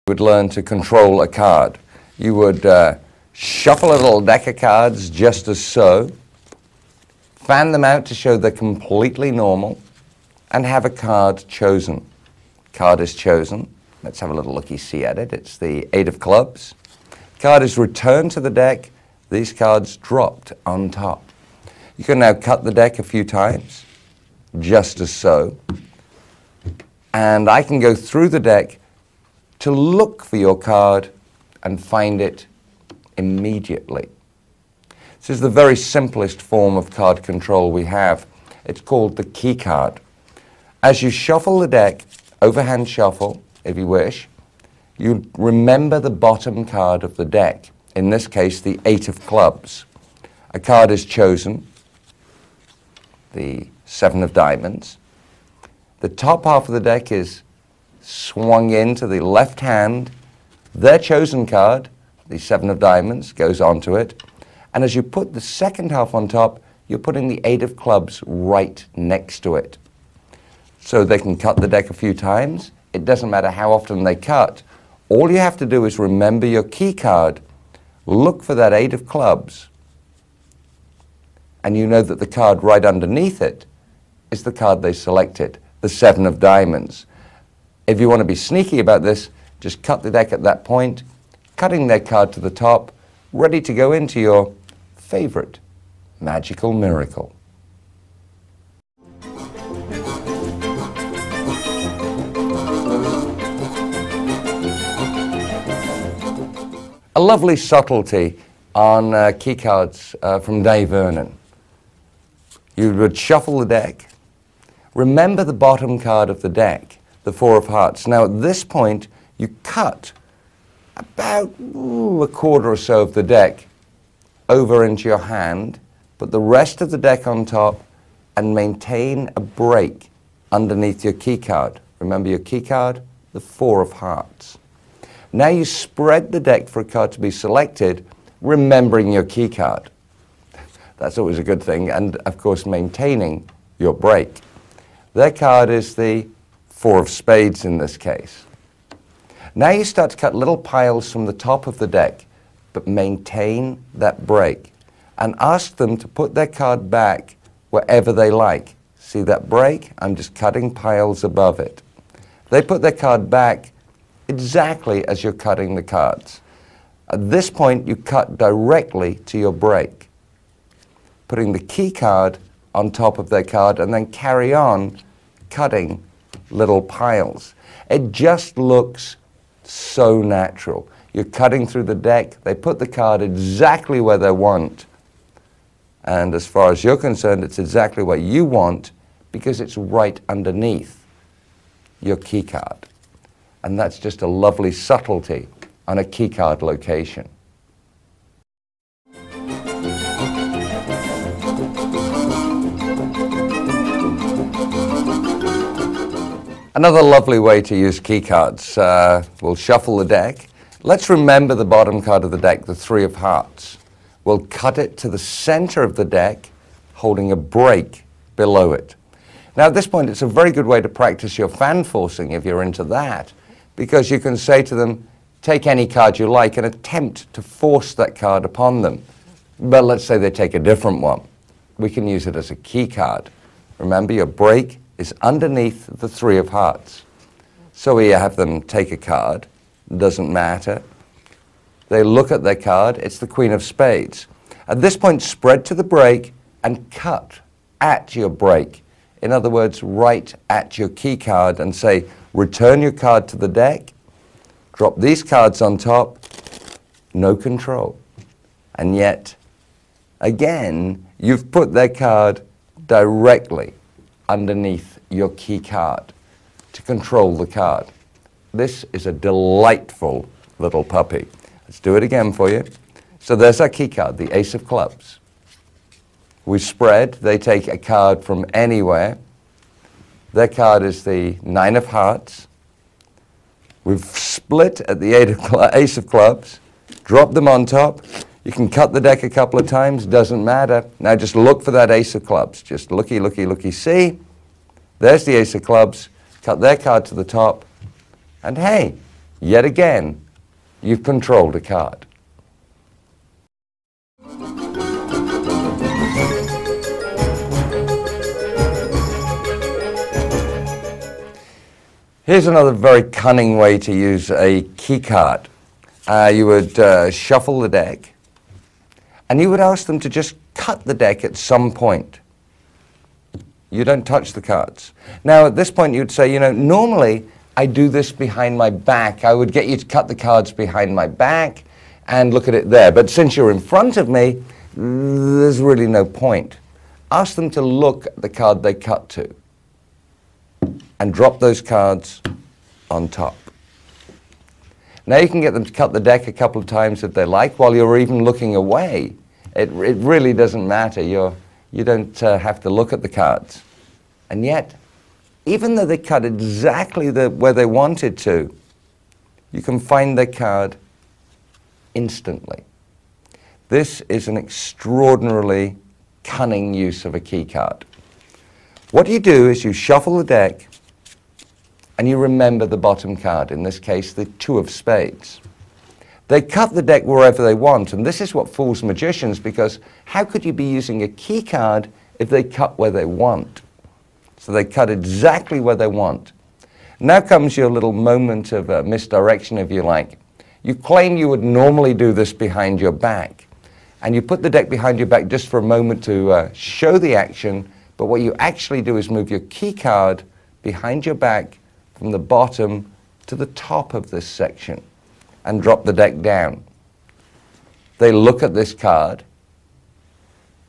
would learn to control a card. You would shuffle a little deck of cards just as so, fan them out to show they're completely normal, and have a card chosen. Card is chosen. Let's have a little looky-see at it. It's the 8 of clubs. Card is returned to the deck. These cards dropped on top. You can now cut the deck a few times, just as so. And I can go through the deck to look for your card and find it immediately. This is the very simplest form of card control we have. It's called the key card. As you shuffle the deck, overhand shuffle, if you wish, you remember the bottom card of the deck, in this case the 8 of clubs. A card is chosen, the 7 of diamonds. The top half of the deck is swung into the left hand. Their chosen card, the 7 of diamonds, goes onto it. And as you put the second half on top, you're putting the 8 of clubs right next to it. So they can cut the deck a few times. It doesn't matter how often they cut. All you have to do is remember your key card, look for that 8 of clubs, and you know that the card right underneath it is the card they selected, the 7 of diamonds. If you want to be sneaky about this, just cut the deck at that point, cutting their card to the top, ready to go into your favorite magical miracle. A lovely subtlety on key cards from Dave Vernon. You would shuffle the deck, remember the bottom card of the deck, the 4 of hearts. Now at this point, you cut about a quarter or so of the deck over into your hand, put the rest of the deck on top, and maintain a break underneath your key card. Remember your key card? The 4 of hearts. Now you spread the deck for a card to be selected, remembering your key card. That's always a good thing, and of course maintaining your break. Their card is the 4 of spades in this case. Now you start to cut little piles from the top of the deck, but maintain that break, and ask them to put their card back wherever they like. See that break? I'm just cutting piles above it. They put their card back exactly as you're cutting the cards. At this point, you cut directly to your break, putting the key card on top of their card, and then carry on cutting little piles. It just looks so natural. You're cutting through the deck, they put the card exactly where they want, and as far as you're concerned, it's exactly what you want because it's right underneath your key card. And that's just a lovely subtlety on a key card location. Another lovely way to use key cards. We'll shuffle the deck. Let's remember the bottom card of the deck, the 3 of hearts. We'll cut it to the center of the deck, holding a break below it. Now at this point, it's a very good way to practice your fan forcing if you're into that, because you can say to them, take any card you like and attempt to force that card upon them. But let's say they take a different one. We can use it as a key card. Remember, your break is underneath the 3 of hearts. So we have them take a card, doesn't matter. They look at their card, it's the Queen of Spades. At this point, spread to the break and cut at your break. In other words, right at your key card and say, return your card to the deck, drop these cards on top, no control. And yet, again, you've put their card directly underneath your key card to control the card. This is a delightful little puppy. Let's do it again for you. So there's our key card, the Ace of Clubs. We spread, they take a card from anywhere. Their card is the 9 of Hearts. We've split at the Ace of Clubs, drop them on top. You can cut the deck a couple of times, doesn't matter. Now just look for that Ace of Clubs. Just looky, looky, looky, see? There's the Ace of Clubs. Cut their card to the top. And hey, Yet again, you've controlled a card. Here's another very cunning way to use a key card. You would shuffle the deck, and you would ask them to just cut the deck at some point. You don't touch the cards. Now, at this point, you'd say, you know, normally I do this behind my back. I would get you to cut the cards behind my back and look at it there. But since you're in front of me, there's really no point. Ask them to look at the card they cut to and drop those cards on top. Now you can get them to cut the deck a couple of times if they like while you're even looking away. It really doesn't matter. You don't have to look at the cards. And yet, even though they cut exactly where they wanted to, you can find their card instantly. This is an extraordinarily cunning use of a key card. What you do is you shuffle the deck and you remember the bottom card, in this case the 2 of spades. They cut the deck wherever they want, and this is what fools magicians, because how could you be using a key card if they cut where they want? So they cut exactly where they want. Now comes your little moment of misdirection, if you like. You claim you would normally do this behind your back, and you put the deck behind your back just for a moment to show the action, but what you actually do is move your key card behind your back from the bottom to the top of this section and drop the deck down. They look at this card,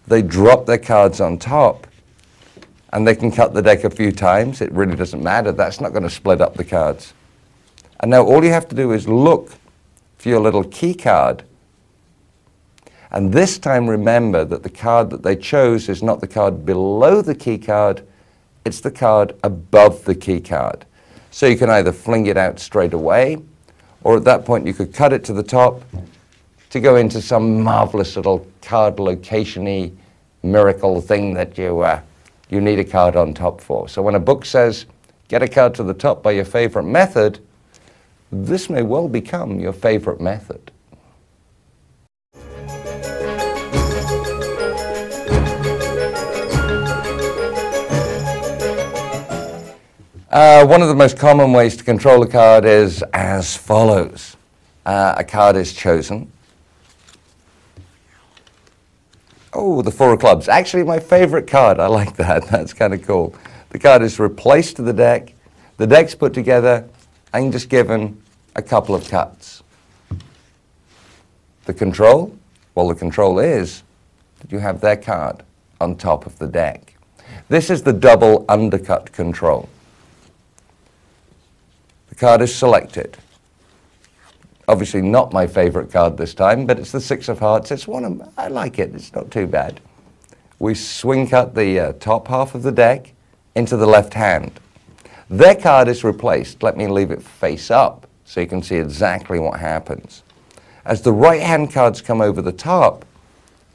they drop their cards on top, and they can cut the deck a few times. It really doesn't matter. That's not going to split up the cards. And now all you have to do is look for your little key card, and this time remember that the card that they chose is not the card below the key card, it's the card above the key card. So you can either fling it out straight away, or at that point you could cut it to the top to go into some marvelous little card location-y miracle thing that you need a card on top for. So when a book says, get a card to the top by your favorite method, this may well become your favorite method. One of the most common ways to control a card is as follows. A card is chosen. Oh, the 4 of clubs. Actually, my favorite card. I like that. That's kind of cool. The card is replaced to the deck. The deck's put together and just given a couple of cuts. The control? Well, the control is that you have their card on top of the deck. This is the double undercut control. The card is selected. Obviously not my favorite card this time, but it's the 6 of hearts. It's one of, I like it. It's not too bad. We swing cut the top half of the deck into the left hand. Their card is replaced. Let me leave it face up so you can see exactly what happens. As the right hand cards come over the top,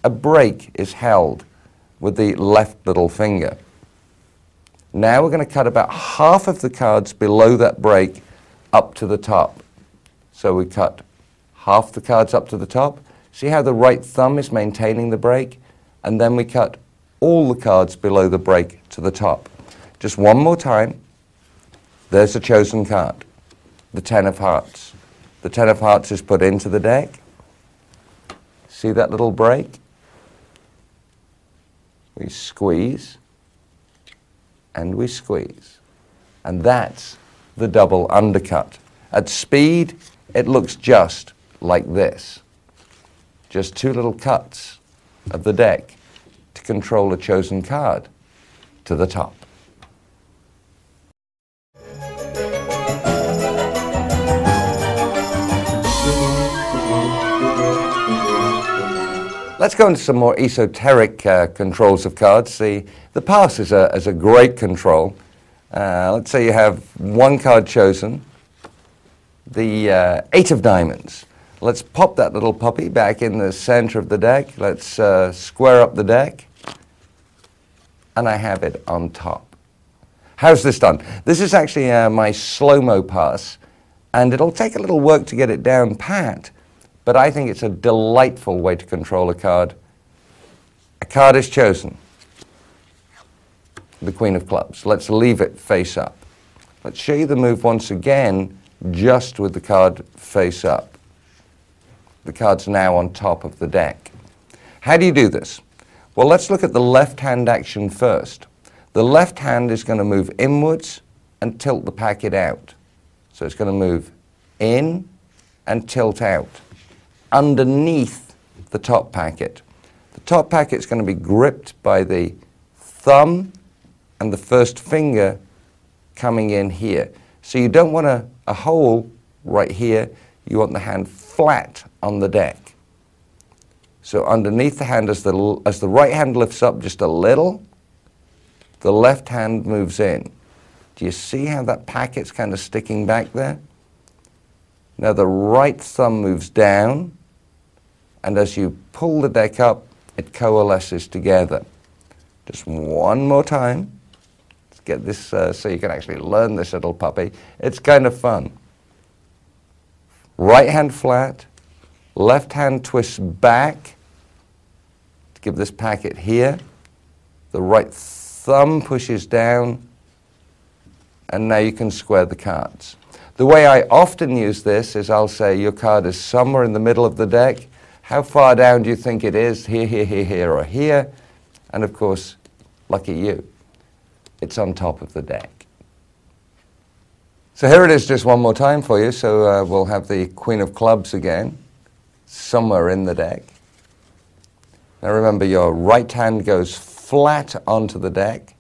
a break is held with the left little finger. Now we're going to cut about half of the cards below that break up to the top. So we cut half the cards up to the top. See how the right thumb is maintaining the break? And then we cut all the cards below the break to the top. Just one more time. There's the chosen card, the 10 of hearts. The 10 of hearts is put into the deck. See that little break? We squeeze and we squeeze. And that's the double undercut. At speed, it looks just like this. Just 2 little cuts of the deck to control a chosen card to the top. Let's go into some more esoteric controls of cards. The pass is a great control. Let's say you have one card chosen, the 8 of diamonds. Let's pop that little puppy back in the center of the deck. Let's square up the deck, and I have it on top. How's this done? This is actually my slow-mo pass. And it'll take a little work to get it down pat, but I think it's a delightful way to control a card. A card is chosen, the Queen of Clubs. Let's leave it face up. Let's show you the move once again, just with the card face up. The card's now on top of the deck. How do you do this? Well, let's look at the left hand action first. The left hand is going to move inwards and tilt the packet out. So it's going to move in and tilt out underneath the top packet. The top packet is going to be gripped by the thumb and the first finger coming in here. So you don't want a hole right here. You want the hand flat on the deck. So underneath the hand, as the right hand lifts up just a little, the left hand moves in. Do you see how that packet's kind of sticking back there? Now the right thumb moves down, and as you pull the deck up, it coalesces together. Just one more time. Let's get this so you can actually learn this little puppy. It's kind of fun. Right hand flat, left hand twists back to give this packet here. The right thumb pushes down, and now you can square the cards. The way I often use this is I'll say your card is somewhere in the middle of the deck. How far down do you think it is? Here, here, here, here, or here? And of course, lucky you, it's on top of the deck. So here it is just one more time for you. So we'll have the Queen of Clubs again, somewhere in the deck. Now remember, your right hand goes flat onto the deck,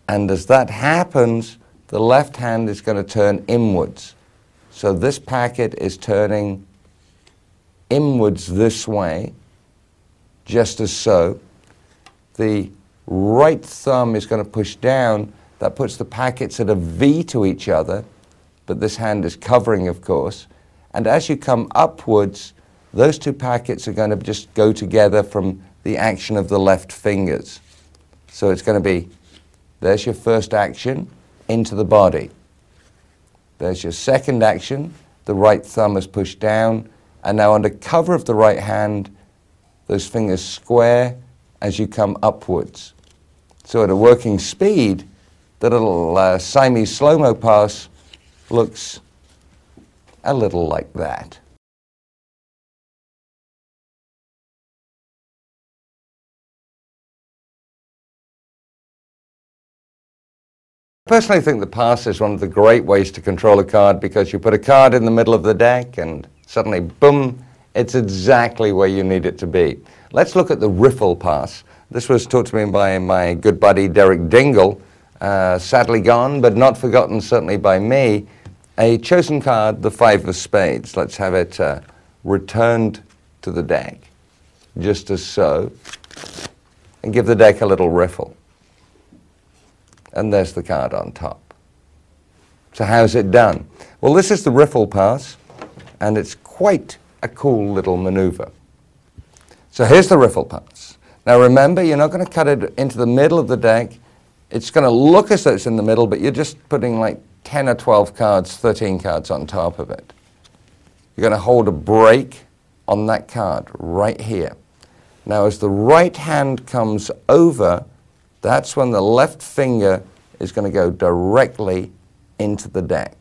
and as that happens, the left hand is going to turn inwards. So this packet is turning inwards this way, just as so. The right thumb is going to push down. That puts the packets at a V to each other, but this hand is covering, of course. And as you come upwards, those two packets are going to just go together from the action of the left fingers. So it's going to be, there's your first action, into the body. There's your second action, the right thumb is pushed down, and now under cover of the right hand, those fingers square as you come upwards. So at a working speed, the little Siamese slow-mo pass looks a little like that. I personally think the pass is one of the great ways to control a card, because you put a card in the middle of the deck and suddenly, boom, it's exactly where you need it to be. Let's look at the riffle pass. This was taught to me by my good buddy Derek Dingle, sadly gone, but not forgotten certainly by me. A chosen card, the 5 of spades. Let's have it returned to the deck, just as so, and give the deck a little riffle. And there's the card on top. So how's it done? Well, this is the riffle pass, and it's quite a cool little maneuver. So here's the riffle pass. Now remember, you're not going to cut it into the middle of the deck. It's going to look as though it's in the middle, but you're just putting like 10 or 12 cards, 13 cards on top of it. You're going to hold a break on that card right here. Now as the right hand comes over, that's when the left finger is going to go directly into the deck,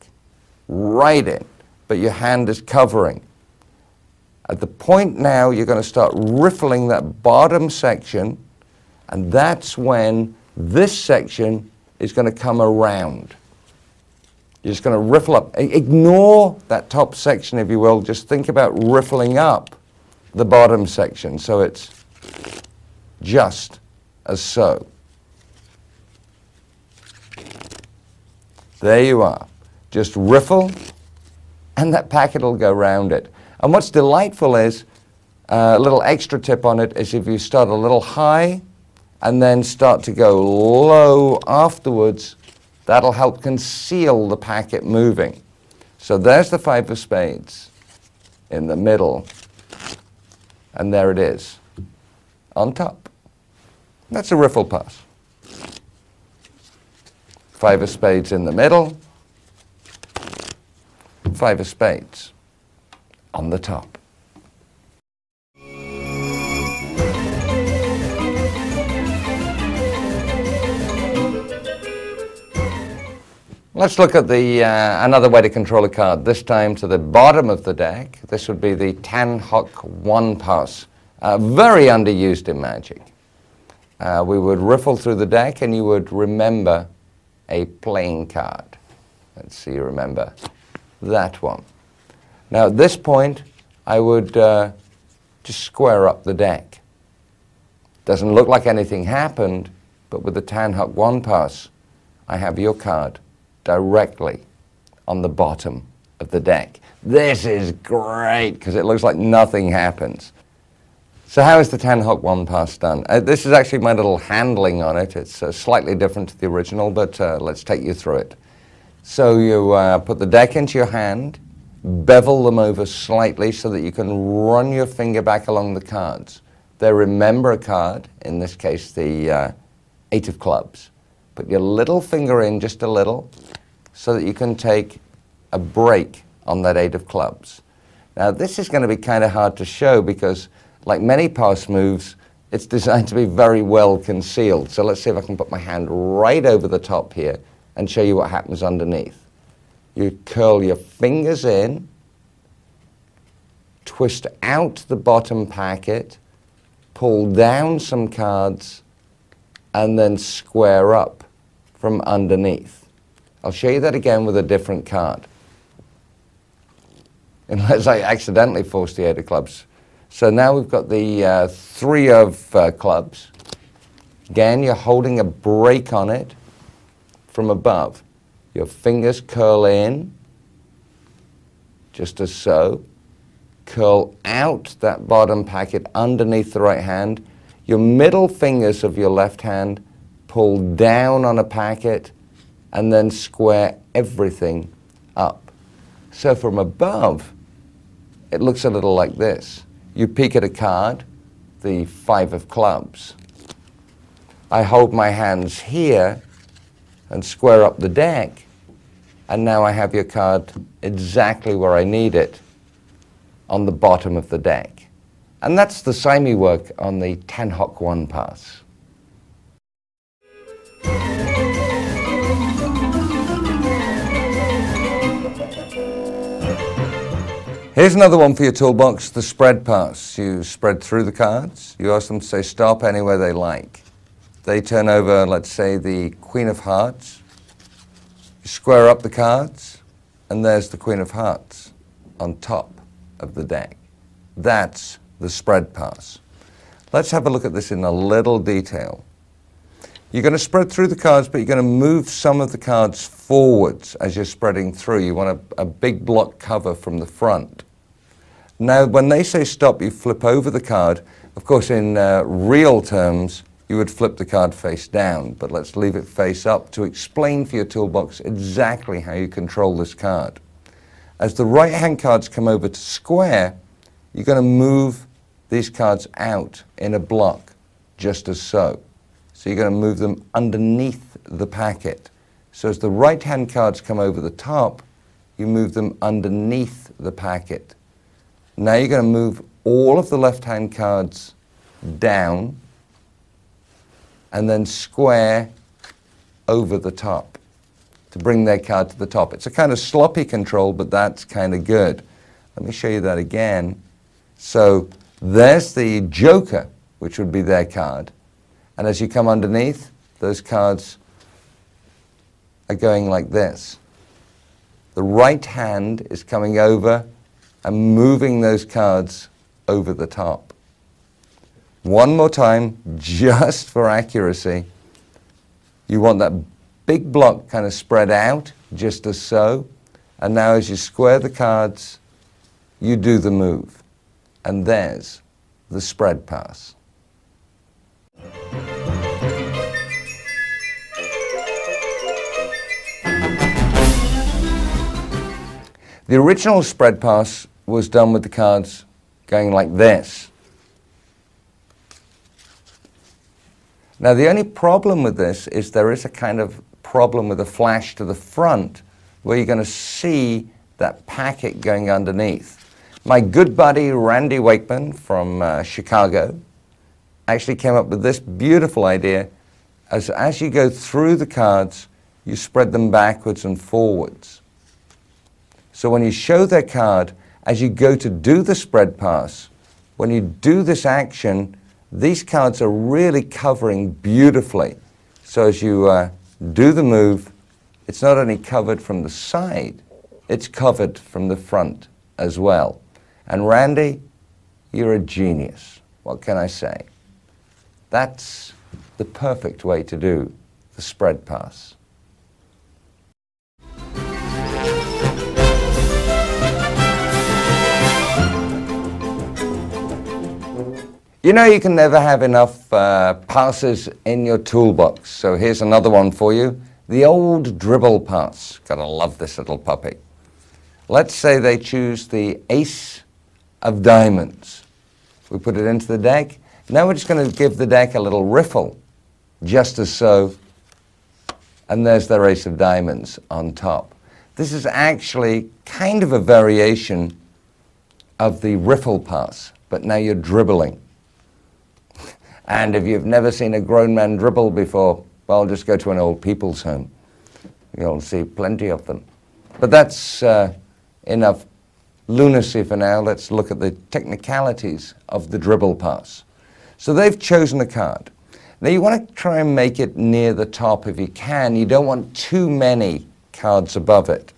right in, but your hand is covering. At the point now, you're going to start riffling that bottom section, and that's when this section is going to come around. You're just going to riffle up. Ignore that top section, if you will. Just think about riffling up the bottom section, so it's just as so. There you are. Just riffle, and that packet will go around it. And what's delightful is, a little extra tip on it is if you start a little high and then start to go low afterwards, that'll help conceal the packet moving. So there's the 5 of spades in the middle, and there it is on top. That's a riffle pass. 5 of spades in the middle, five of spades on the top. Let's look at another way to control a card, this time to the bottom of the deck. This would be the Tan Hock 1 pass, very underused in Magic. We would riffle through the deck and you would remember a playing card. Let's see, you remember that one. Now at this point, I would just square up the deck. Doesn't look like anything happened, but with the Tan Hock 1 pass, I have your card directly on the bottom of the deck. This is great because it looks like nothing happens. So how is the Tan Hock 1 pass done? This is actually my little handling on it. It's slightly different to the original, but let's take you through it. So you put the deck into your hand, bevel them over slightly so that you can run your finger back along the cards. They remember a card, in this case the 8 of clubs. Put your little finger in just a little so that you can take a break on that 8 of clubs. Now this is going to be kind of hard to show because like many pass moves, it's designed to be very well concealed. So let's see if I can put my hand right over the top here and show you what happens underneath. You curl your fingers in, twist out the bottom packet, pull down some cards, and then square up from underneath. I'll show you that again with a different card. Unless I accidentally force the 8 of clubs. So now we've got the 3 of clubs. Again, you're holding a break on it from above. Your fingers curl in, just as so. Curl out that bottom packet underneath the right hand. Your middle fingers of your left hand pull down on a packet and then square everything up. So from above, it looks a little like this. You peek at a card, the 5 of clubs. I hold my hands here and square up the deck, and now I have your card exactly where I need it on the bottom of the deck. And that's the samey work on the Tan Hock 1 pass. Here's another one for your toolbox, the spread pass. You spread through the cards. You ask them to say stop anywhere they like. They turn over, let's say, the Queen of Hearts. You square up the cards, and there's the Queen of Hearts on top of the deck. That's the spread pass. Let's have a look at this in a little detail. You're going to spread through the cards, but you're going to move some of the cards forwards as you're spreading through. You want a big block cover from the front. Now, when they say stop, you flip over the card. Of course, in real terms, you would flip the card face down, but let's leave it face up to explain for your toolbox exactly how you control this card. As the right-hand cards come over to square, you're going to move these cards out in a block, just as so. So you're going to move them underneath the packet. So as the right-hand cards come over the top, you move them underneath the packet. Now you're going to move all of the left-hand cards down and then square over the top to bring their card to the top. It's a kind of sloppy control, but that's kind of good. Let me show you that again. So there's the Joker, which would be their card. And as you come underneath, those cards are going like this. The right hand is coming over and moving those cards over the top. One more time, just for accuracy. You want that big block kind of spread out, just as so. And now as you square the cards, you do the move. And there's the spread pass. The original spread pass was done with the cards going like this. Now the only problem with this is there is a kind of problem with a flash to the front where you're going to see that packet going underneath. My good buddy Randy Wakeman from Chicago actually came up with this beautiful idea. As you go through the cards, you spread them backwards and forwards. So when you show their card, as you go to do the spread pass, when you do this action, these cards are really covering beautifully. So as you do the move, it's not only covered from the side, it's covered from the front as well. And Randy, you're a genius. What can I say? That's the perfect way to do the spread pass. You know you can never have enough passes in your toolbox, so here's another one for you. The old dribble pass. Gotta love this little puppy. Let's say they choose the ace of diamonds. We put it into the deck. Now we're just going to give the deck a little riffle, just as so, and there's their ace of diamonds on top. This is actually kind of a variation of the riffle pass, but now you're dribbling. And if you've never seen a grown man dribble before, well, just go to an old people's home. You'll see plenty of them. But that's enough lunacy for now. Let's look at the technicalities of the dribble pass. So they've chosen a card. Now you want to try and make it near the top if you can. You don't want too many cards above it.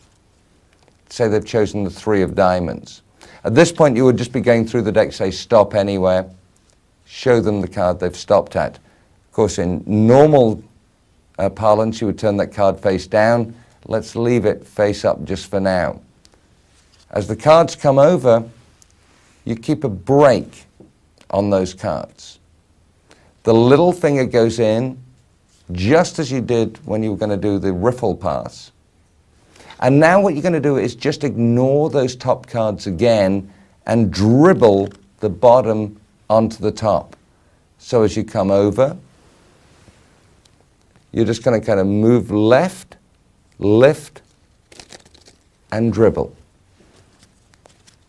Say they've chosen the three of diamonds. At this point you would just be going through the deck, say stop anywhere. Show them the card they've stopped at. Of course, in normal parlance, you would turn that card face down. Let's leave it face up just for now. As the cards come over, you keep a break on those cards. The little finger goes in, just as you did when you were going to do the riffle pass. And now what you're going to do is just ignore those top cards again and dribble the bottom onto the top. So as you come over, you're just going to kind of move left, lift, and dribble.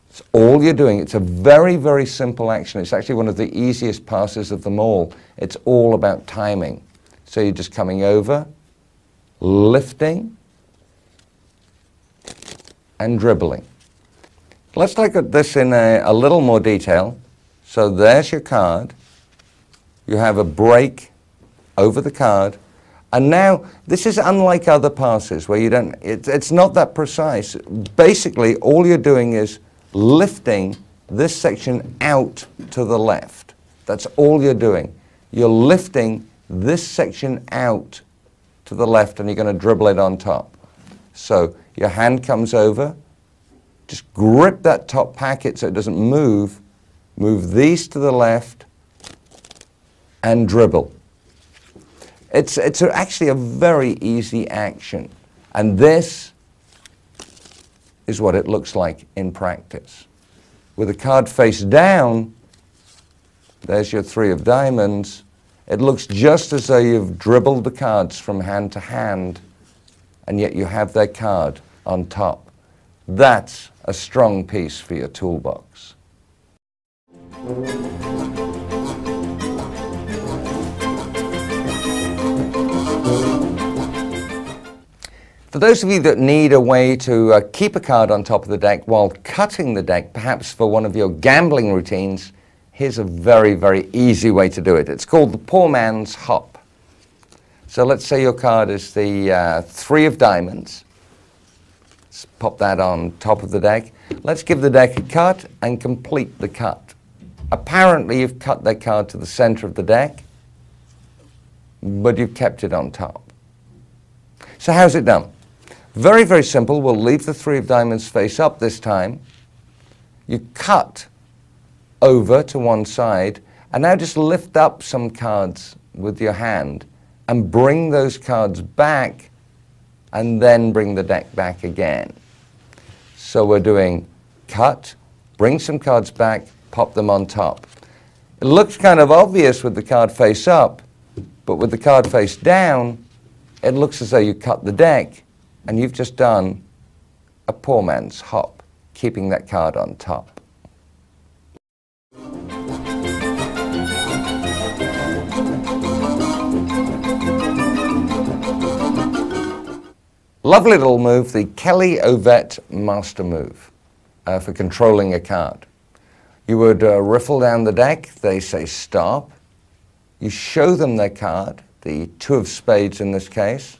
It's all you're doing. It's a very, very simple action. It's actually one of the easiest passes of them all. It's all about timing. So you're just coming over, lifting, and dribbling. Let's look at this in a little more detail. So there's your card. You have a break over the card. And now, this is unlike other passes where you don't, it's not that precise. Basically, all you're doing is lifting this section out to the left. That's all you're doing. You're lifting this section out to the left and you're going to dribble it on top. So your hand comes over, just grip that top packet so it doesn't move. Move these to the left and dribble. It's actually a very easy action. And this is what it looks like in practice. With the card face down, there's your three of diamonds. It looks just as though you've dribbled the cards from hand to hand, and yet you have their card on top. That's a strong piece for your toolbox. For those of you that need a way to keep a card on top of the deck while cutting the deck, perhaps for one of your gambling routines, here's a very, very easy way to do it. It's called the poor man's hop. So let's say your card is the three of diamonds. Let's pop that on top of the deck. Let's give the deck a cut and complete the cut. Apparently you've cut that card to the center of the deck, but you've kept it on top. So how's it done? Very, very simple. We'll leave the three of diamonds face up this time. You cut over to one side, and now just lift up some cards with your hand and bring those cards back, and then bring the deck back again. So we're doing cut, bring some cards back, pop them on top. It looks kind of obvious with the card face up, but with the card face down, it looks as though you cut the deck and you've just done a poor man's hop, keeping that card on top. Lovely little move, the Kelly-Ovett master move for controlling a card. You would riffle down the deck, they say stop. You show them their card, the two of spades in this case.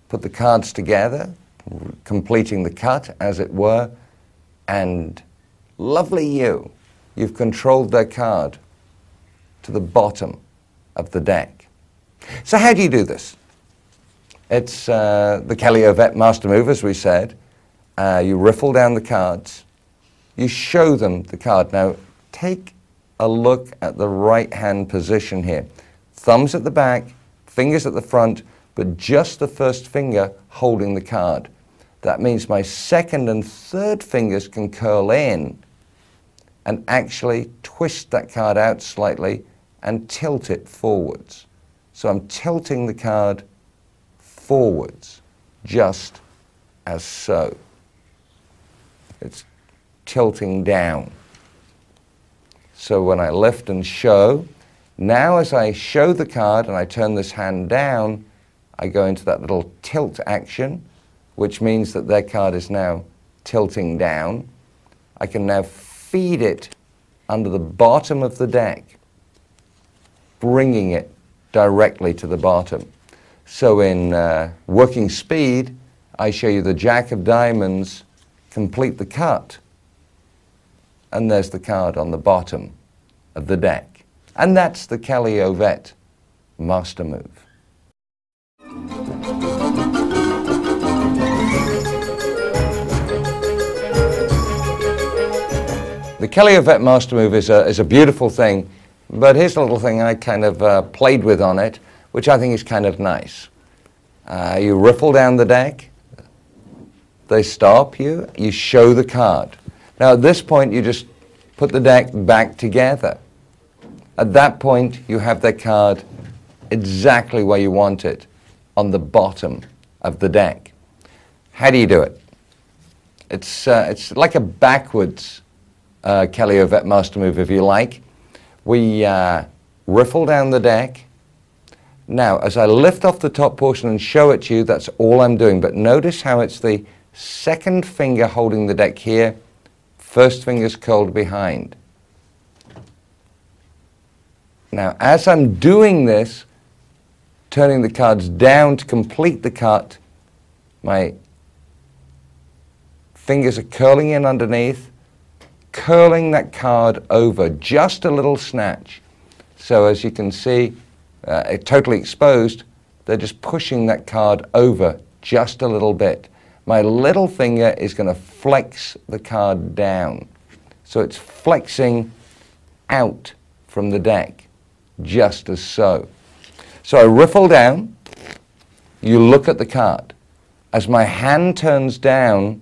Put the cards together, completing the cut as it were, and lovely you've controlled their card to the bottom of the deck. So how do you do this? It's the Kelly-Ovett master move, as we said. You riffle down the cards. You show them the card. Now, take a look at the right hand position here. Thumbs at the back, fingers at the front, but just the first finger holding the card. That means my second and third fingers can curl in and actually twist that card out slightly and tilt it forwards. So I'm tilting the card forwards, just as so. It's tilting down. So when I lift and show, now as I show the card and I turn this hand down, I go into that little tilt action, which means that their card is now tilting down. I can now feed it under the bottom of the deck, bringing it directly to the bottom. So in working speed, I show you the Jack of Diamonds complete the cut, and there's the card on the bottom of the deck. And that's the Kelly-Ovett master move. The Kelly-Ovett master move is a beautiful thing, but here's a little thing I kind of played with on it, which I think is kind of nice. You riffle down the deck, they stop you, you show the card. Now at this point you just put the deck back together. At that point you have the card exactly where you want it, on the bottom of the deck. How do you do it? It's like a backwards Kelly-Ovett master move, if you like. We riffle down the deck. Now, as I lift off the top portion and show it to you, that's all I'm doing. But notice how it's the second finger holding the deck here, first finger's curled behind. Now, as I'm doing this, turning the cards down to complete the cut, my fingers are curling in underneath, curling that card over, just a little snatch. So as you can see, totally exposed, they're just pushing that card over just a little bit. My little finger is going to flex the card down. So it's flexing out from the deck, just as so. So I riffle down, you look at the card. As my hand turns down,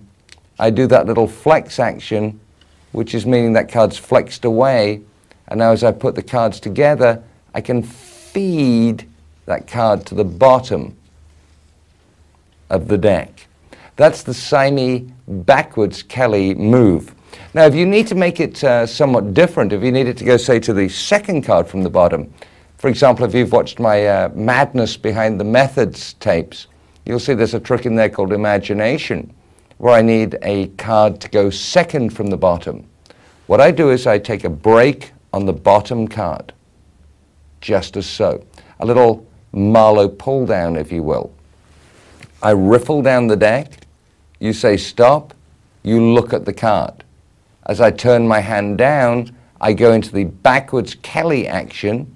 I do that little flex action, which is meaning that card's flexed away, and now as I put the cards together, I can feed that card to the bottom of the deck. That's the Simey backwards Kelly move. Now if you need to make it somewhat different, if you need it to go, say, to the second card from the bottom, for example, if you've watched my Madness Behind the Methods tapes, you'll see there's a trick in there called imagination, where I need a card to go second from the bottom. What I do is I take a break on the bottom card, just as so. A little Marlowe pull down, if you will. I riffle down the deck, you say stop, you look at the card. As I turn my hand down, I go into the backwards Kelly action,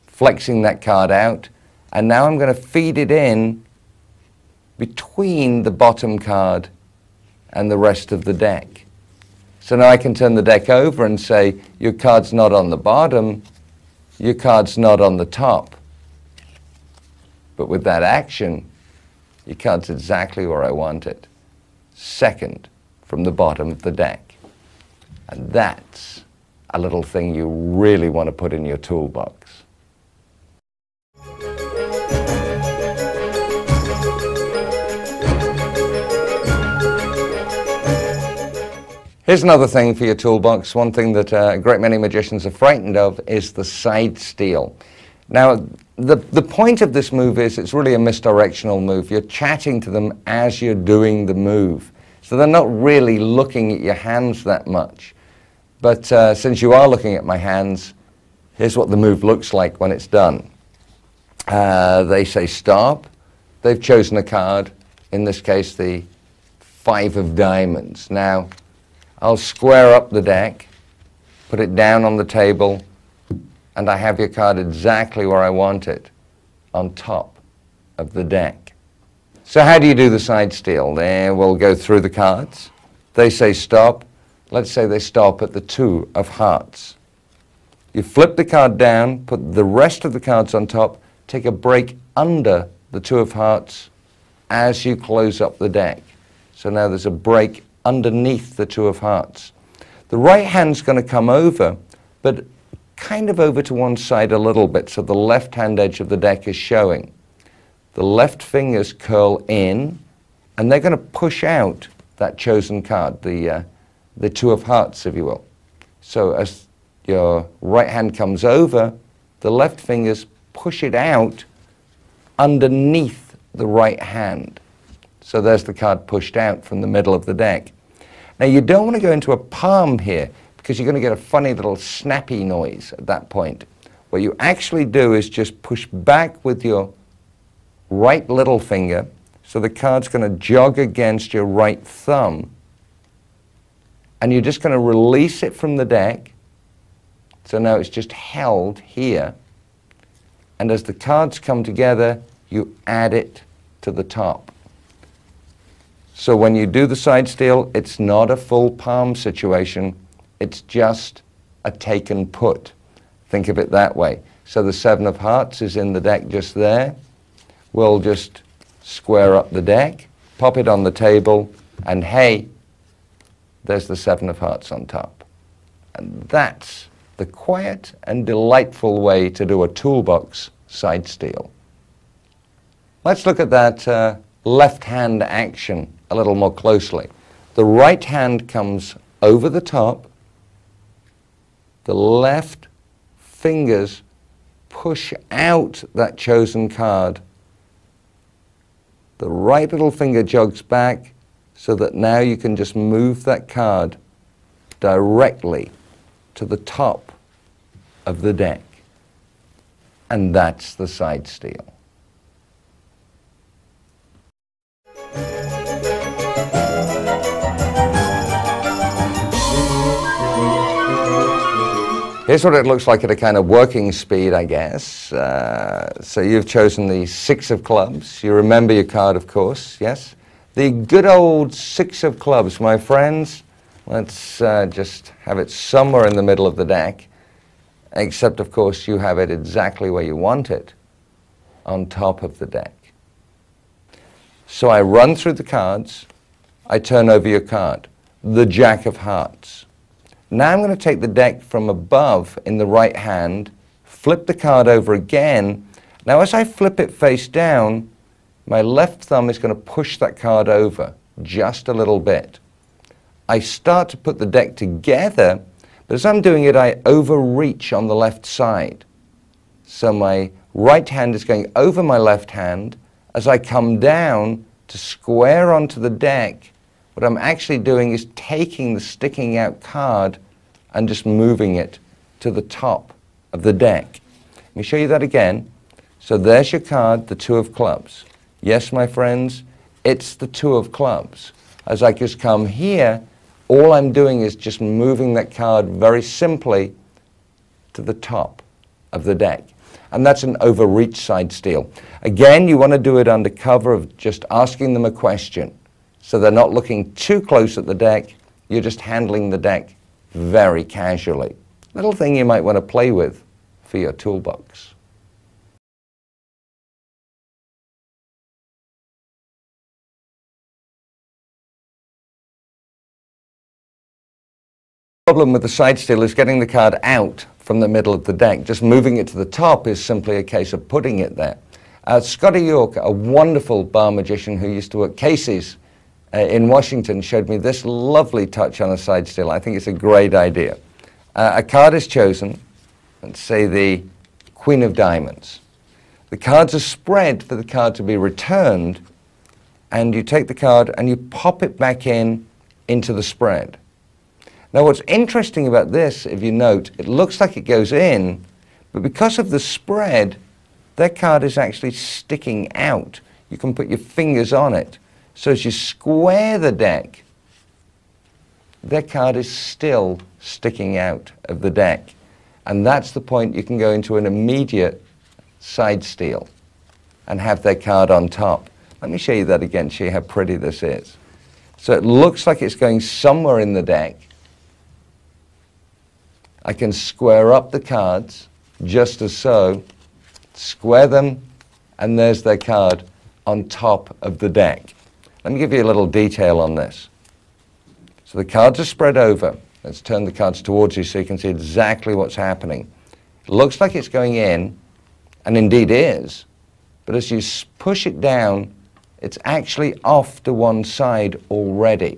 flexing that card out, and now I'm going to feed it in between the bottom card and the rest of the deck. So now I can turn the deck over and say, your card's not on the bottom, your card's not on the top. But with that action, your card's exactly where I want it, second from the bottom of the deck. And that's a little thing you really want to put in your toolbox. Here's another thing for your toolbox. One thing that a great many magicians are frightened of is the side steal. Now, the point of this move is it's really a misdirectional move. You're chatting to them as you're doing the move. So they're not really looking at your hands that much. But since you are looking at my hands, here's what the move looks like when it's done. They say stop. They've chosen a card, in this case the 5 of diamonds. Now, I'll square up the deck, put it down on the table, and I have your card exactly where I want it, on top of the deck. So how do you do the side steal? There, we'll go through the cards. They say stop. Let's say they stop at the 2 of hearts. You flip the card down, put the rest of the cards on top, take a break under the 2 of hearts as you close up the deck. So now there's a break underneath the 2 of hearts. The right hand's going to come over, but kind of over to one side a little bit, so the left hand edge of the deck is showing. The left fingers curl in, and they're going to push out that chosen card, the 2 of hearts, if you will. So as your right hand comes over, the left fingers push it out underneath the right hand. So there's the card pushed out from the middle of the deck. Now you don't want to go into a palm here because you're going to get a funny little snappy noise at that point. What you actually do is just push back with your right little finger, so the card's going to jog against your right thumb, and you're just going to release it from the deck. So now it's just held here, and as the cards come together, you add it to the top. So when you do the side steal, it's not a full palm situation, it's just a take and put. Think of it that way. So the 7 of hearts is in the deck just there. We'll just square up the deck, pop it on the table, and hey, there's the 7 of hearts on top. And that's the quiet and delightful way to do a toolbox side steal. Let's look at that left hand action a little more closely. The right hand comes over the top. The left fingers push out that chosen card. The right little finger jogs back so that now you can just move that card directly to the top of the deck. And that's the side steal. Here's what it looks like at a kind of working speed, I guess. So you've chosen the 6 of clubs. You remember your card, of course, yes? The good old 6 of clubs, my friends. Let's just have it somewhere in the middle of the deck, except, of course, you have it exactly where you want it, on top of the deck. So I run through the cards. I turn over your card, the Jack of hearts. Now I'm going to take the deck from above in the right hand, flip the card over again. Now as I flip it face down, my left thumb is going to push that card over just a little bit. I start to put the deck together, but as I'm doing it, I overreach on the left side. So my right hand is going over my left hand. As I come down to square onto the deck, what I'm actually doing is taking the sticking out card and just moving it to the top of the deck. Let me show you that again. So there's your card, the 2 of clubs. Yes, my friends, it's the 2 of clubs. As I just come here, all I'm doing is just moving that card very simply to the top of the deck. And that's an overreach side steal. Again, you want to do it under cover of just asking them a question. So they're not looking too close at the deck, you're just handling the deck very casually. Little thing you might want to play with for your toolbox. The problem with the side steal is getting the card out from the middle of the deck. Just moving it to the top is simply a case of putting it there. Scotty York, a wonderful bar magician who used to work Casey's in Washington showed me this lovely touch on a side steal. I think it's a great idea. A card is chosen, let's say the Queen of Diamonds. The cards are spread for the card to be returned, and you take the card and you pop it back into the spread. Now what's interesting about this, if you note, it looks like it goes in, but because of the spread, that card is actually sticking out. You can put your fingers on it. So as you square the deck, that card is still sticking out of the deck. And that's the point you can go into an immediate side steal and have that card on top. Let me show you that again, show you how pretty this is. So it looks like it's going somewhere in the deck. I can square up the cards, just as so, square them, and there's their card on top of the deck. Let me give you a little detail on this. So the cards are spread over. Let's turn the cards towards you so you can see exactly what's happening. It looks like it's going in, and indeed is, but as you push it down, it's actually off to one side already.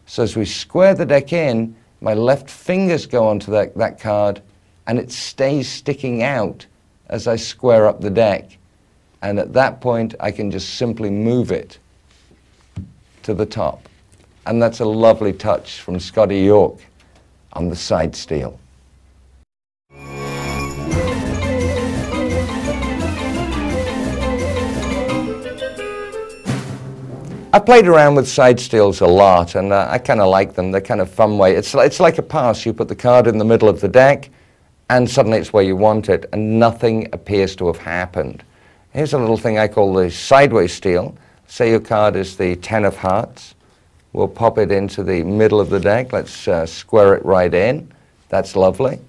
So as we square the deck in, my left fingers go onto that card, and it stays sticking out as I square up the deck. And at that point, I can just simply move it to the top. And that's a lovely touch from Scotty York on the side steal. I've played around with side steals a lot, and I kind of like them. They're kind of fun way. It's like a pass. You put the card in the middle of the deck, and suddenly it's where you want it, and nothing appears to have happened. Here's a little thing I call the sideways steal. Say your card is the 10 of hearts. We'll pop it into the middle of the deck. Let's square it right in. That's lovely.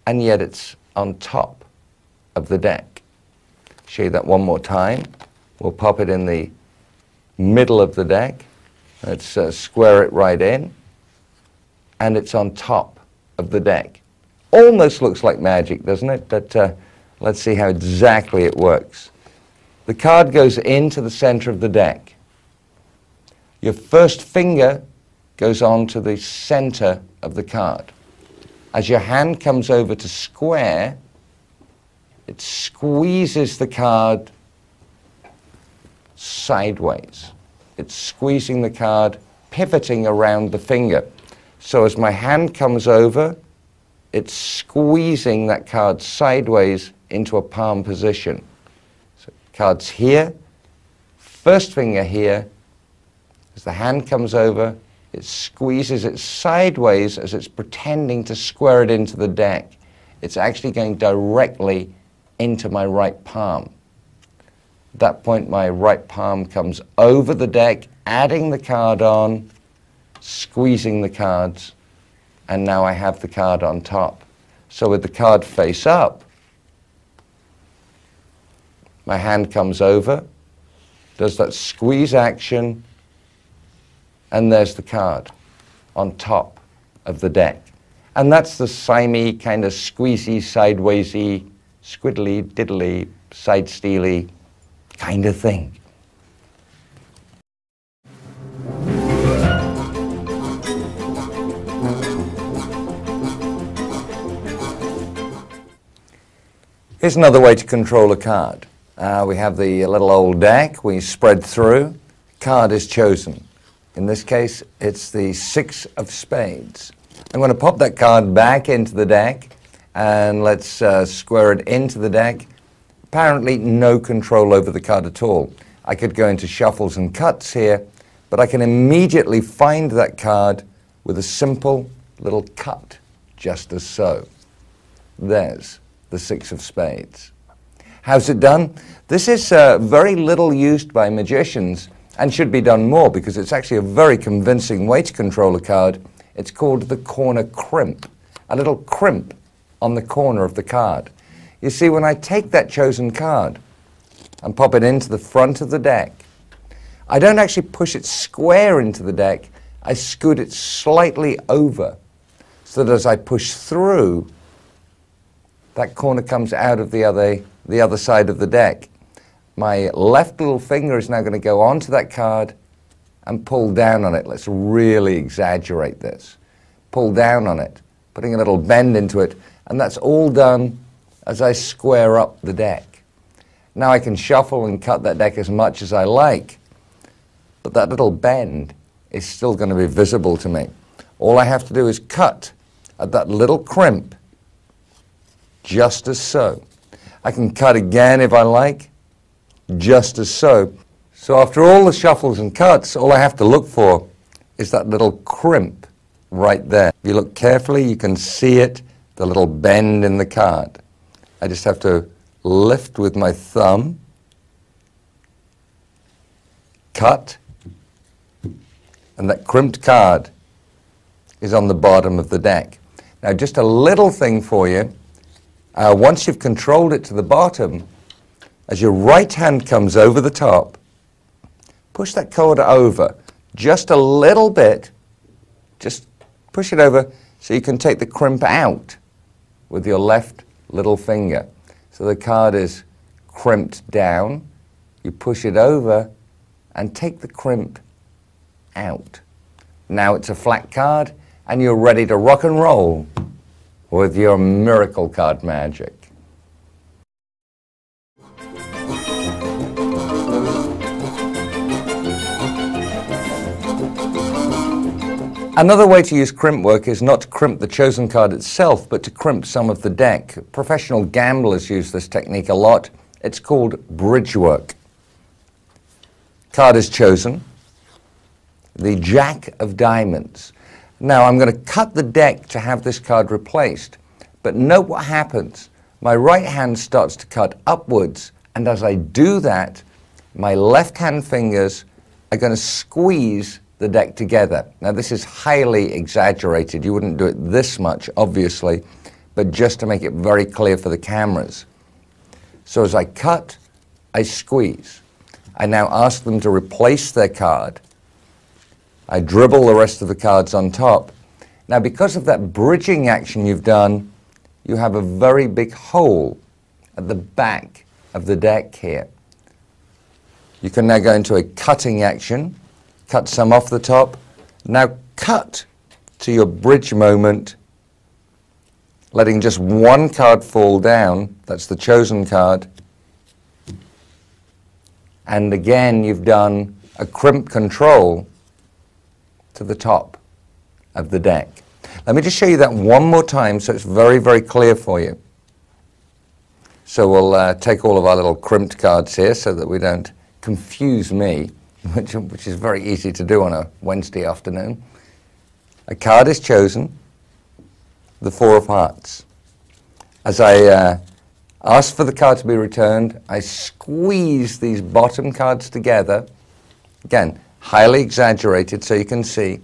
And yet it's on top of the deck. Show you that one more time. We'll pop it in the middle of the deck. Let's square it right in. And it's on top of the deck. Almost looks like magic, doesn't it? But let's see how exactly it works. The card goes into the center of the deck. Your first finger goes on to the center of the card. As your hand comes over to square, it squeezes the card sideways. It's squeezing the card, pivoting around the finger. So as my hand comes over, it's squeezing that card sideways into a palm position. So card's here, first finger here. As the hand comes over, it squeezes it sideways as it's pretending to square it into the deck. It's actually going directly into my right palm. At that point, my right palm comes over the deck, adding the card on, squeezing the cards, and now I have the card on top. So with the card face up, my hand comes over, does that squeeze action, and there's the card on top of the deck. And that's the simey, kind of squeezy, sidewaysy, squiddly, diddly, side steely kind of thing. Here's another way to control a card. We have the little old deck we spread through. Card is chosen. In this case, it's the 6 of spades. I'm going to pop that card back into the deck, and let's square it into the deck. Apparently no control over the card at all. I could go into shuffles and cuts here, but I can immediately find that card with a simple little cut, just as so. There's the 6 of spades. How's it done? This is very little used by magicians and should be done more because it's actually a very convincing way to control a card. It's called the corner crimp, a little crimp on the corner of the card. You see, when I take that chosen card and pop it into the front of the deck, I don't actually push it square into the deck, I scoot it slightly over so that as I push through, that corner comes out of the other side of the deck. My left little finger is now going to go onto that card and pull down on it. Let's really exaggerate this. Pull down on it, putting a little bend into it, and that's all done as I square up the deck. Now I can shuffle and cut that deck as much as I like, but that little bend is still going to be visible to me. All I have to do is cut at that little crimp, just as so. I can cut again if I like, just as so. So after all the shuffles and cuts, all I have to look for is that little crimp right there. If you look carefully, you can see it, the little bend in the card. I just have to lift with my thumb, cut, and that crimped card is on the bottom of the deck. Now just a little thing for you, once you've controlled it to the bottom, as your right hand comes over the top, push that card over just a little bit, just push it over so you can take the crimp out with your left little finger. So the card is crimped down, you push it over and take the crimp out. Now it's a flat card and you're ready to rock and roll with your miracle card magic. Another way to use crimp work is not to crimp the chosen card itself, but to crimp some of the deck. Professional gamblers use this technique a lot. It's called bridge work. Card is chosen, the Jack of Diamonds. Now I'm going to cut the deck to have this card replaced, but note what happens. My right hand starts to cut upwards, and as I do that, my left hand fingers are going to squeeze the deck together. Now this is highly exaggerated. You wouldn't do it this much, obviously, but just to make it very clear for the cameras. So as I cut, I squeeze. I now ask them to replace their card. I dribble the rest of the cards on top. Now because of that bridging action you've done, you have a very big hole at the back of the deck here. You can now go into a cutting action. Cut some off the top. Now cut to your bridge moment, letting just one card fall down. That's the chosen card. And again, you've done a crimp control to the top of the deck. Let me just show you that one more time so it's very, very clear for you. So we'll take all of our little crimped cards here so that we don't confuse me. Which is very easy to do on a Wednesday afternoon. A card is chosen, the Four of Hearts. As I ask for the card to be returned, I squeeze these bottom cards together. Again, highly exaggerated so you can see.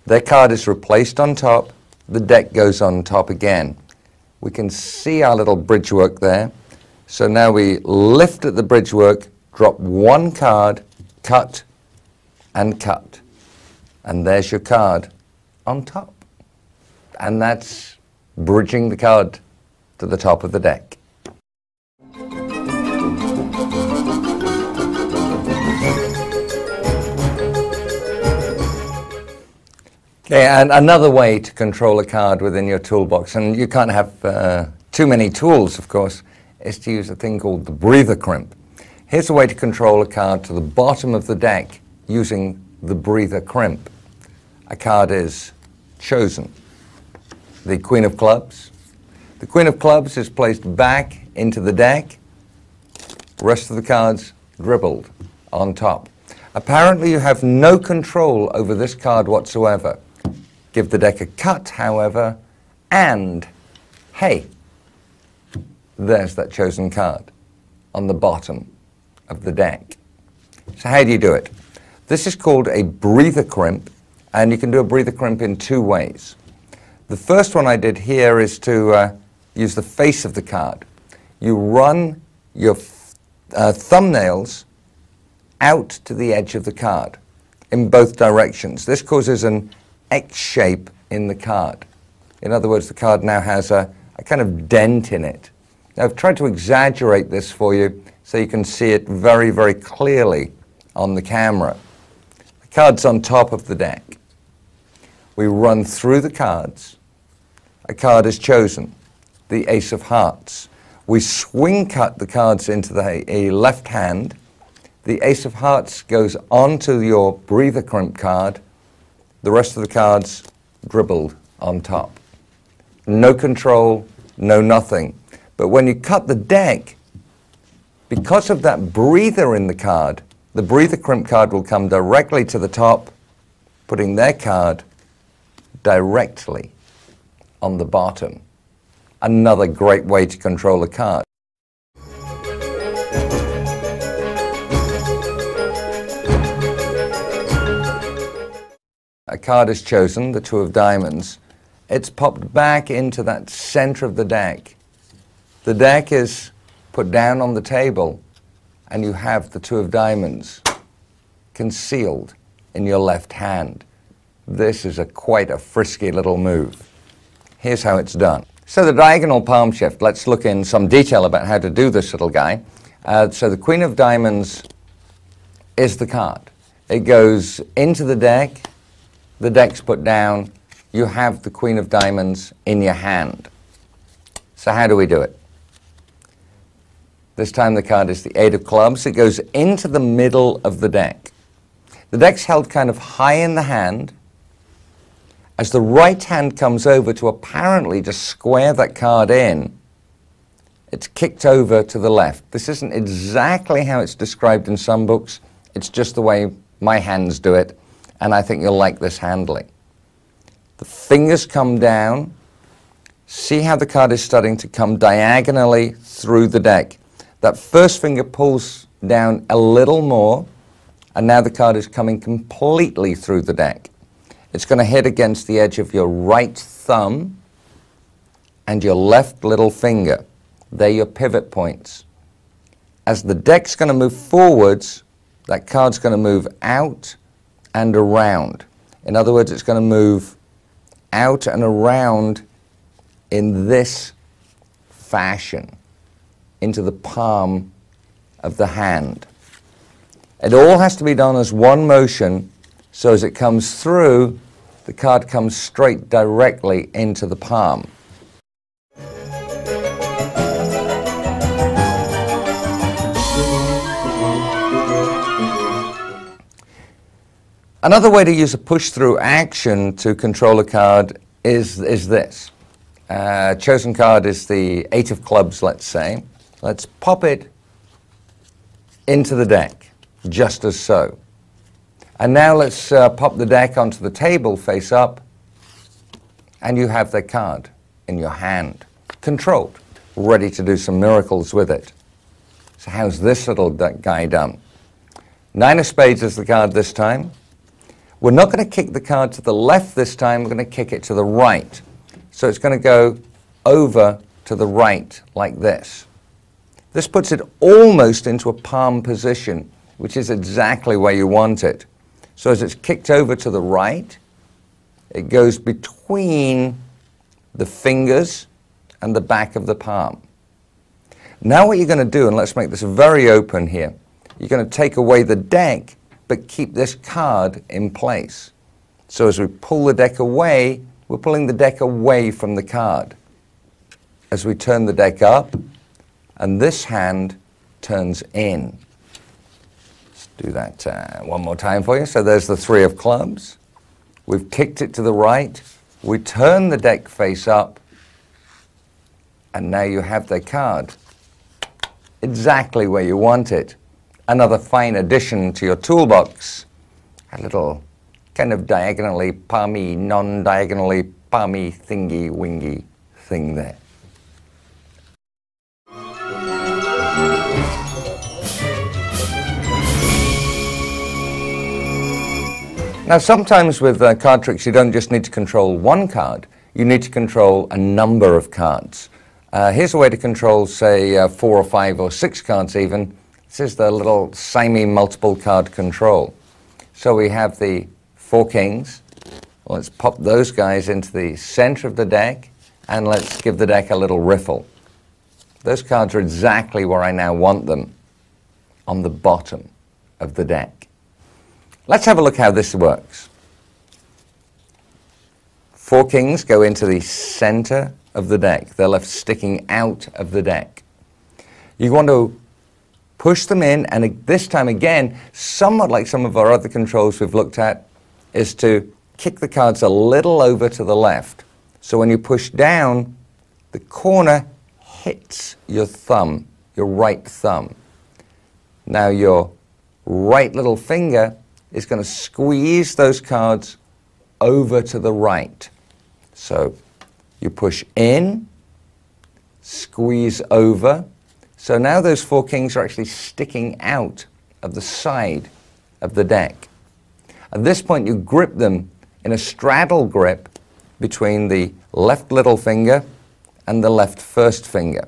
Their card is replaced on top, the deck goes on top again. We can see our little bridge work there. So now we lift at the bridge work, drop one card, cut and cut, and there's your card on top, and that's bridging the card to the top of the deck. Okay, and another way to control a card within your toolbox, and you can't have too many tools of course, is to use a thing called the breather crimp. Here's a way to control a card to the bottom of the deck using the breather crimp. A card is chosen. The Queen of Clubs. The Queen of Clubs is placed back into the deck. The rest of the cards dribbled on top. Apparently you have no control over this card whatsoever. Give the deck a cut, however, and hey, there's that chosen card on the bottom of the deck. So how do you do it? This is called a breather crimp, and you can do a breather crimp in two ways. The first one I did here is to use the face of the card. You run your thumbnails out to the edge of the card in both directions. This causes an X shape in the card. In other words, the card now has a kind of dent in it. Now, I've tried to exaggerate this for you so you can see it very, very clearly on the camera. Cards on top of the deck. We run through the cards. A card is chosen, the Ace of Hearts. We swing cut the cards into a left hand. The Ace of Hearts goes onto your breather crimp card. The rest of the cards dribbled on top. No control, no nothing. But when you cut the deck, because of that breather in the card, the breather crimp card will come directly to the top, putting their card directly on the bottom. Another great way to control a card. A card is chosen, the 2 of diamonds. It's popped back into that center of the deck. The deck is put down on the table, and you have the 2 of diamonds concealed in your left hand. This is quite a frisky little move. Here's how it's done. So the diagonal palm shift, let's look in some detail about how to do this little guy. So the Queen of Diamonds is the card. It goes into the deck's put down, you have the Queen of Diamonds in your hand. So how do we do it? This time the card is the 8 of clubs. It goes into the middle of the deck. The deck's held kind of high in the hand. As the right hand comes over to apparently just square that card in, it's kicked over to the left. This isn't exactly how it's described in some books. It's just the way my hands do it, and I think you'll like this handling. The fingers come down. See how the card is starting to come diagonally through the deck. That first finger pulls down a little more, and now the card is coming completely through the deck. It's going to hit against the edge of your right thumb and your left little finger. They're your pivot points. As the deck's going to move forwards, that card's going to move out and around. In other words, it's going to move out and around in this fashion into the palm of the hand. It all has to be done as one motion, so as it comes through, the card comes straight directly into the palm. Another way to use a push-through action to control a card is this. Chosen card is the 8 of clubs, let's say. Let's pop it into the deck, just as so. And now let's pop the deck onto the table face up, and you have the card in your hand, controlled, ready to do some miracles with it. So how's this little guy done? 9 of spades is the card this time. We're not going to kick the card to the left this time, we're going to kick it to the right. So it's going to go over to the right like this. This puts it almost into a palm position, which is exactly where you want it. So as it's kicked over to the right, it goes between the fingers and the back of the palm. Now what you're going to do, and let's make this very open here, you're going to take away the deck, but keep this card in place. So as we pull the deck away, we're pulling the deck away from the card. As we turn the deck up, and this hand turns in. Let's do that one more time for you. So there's the 3 of clubs. We've kicked it to the right. We turn the deck face up, and now you have the card exactly where you want it. Another fine addition to your toolbox. A little kind of diagonally palmy, non-diagonally palmy thingy-wingy thing there. Now sometimes with card tricks you don't just need to control one card, you need to control a number of cards. Here's a way to control, say, 4 or 5 or 6 cards even. This is the little Sime multiple card control. So we have the 4 kings. Let's pop those guys into the center of the deck, and let's give the deck a little riffle. Those cards are exactly where I now want them, on the bottom of the deck. Let's have a look how this works. 4 kings go into the center of the deck. They're left sticking out of the deck. You want to push them in, and this time again, somewhat like some of our other controls we've looked at, is to kick the cards a little over to the left. So when you push down, the corner hits your thumb, your right thumb. Now your right little finger is going to squeeze those cards over to the right. So you push in, squeeze over. So now those 4 kings are actually sticking out of the side of the deck. At this point, you grip them in a straddle grip between the left little finger and the left first finger.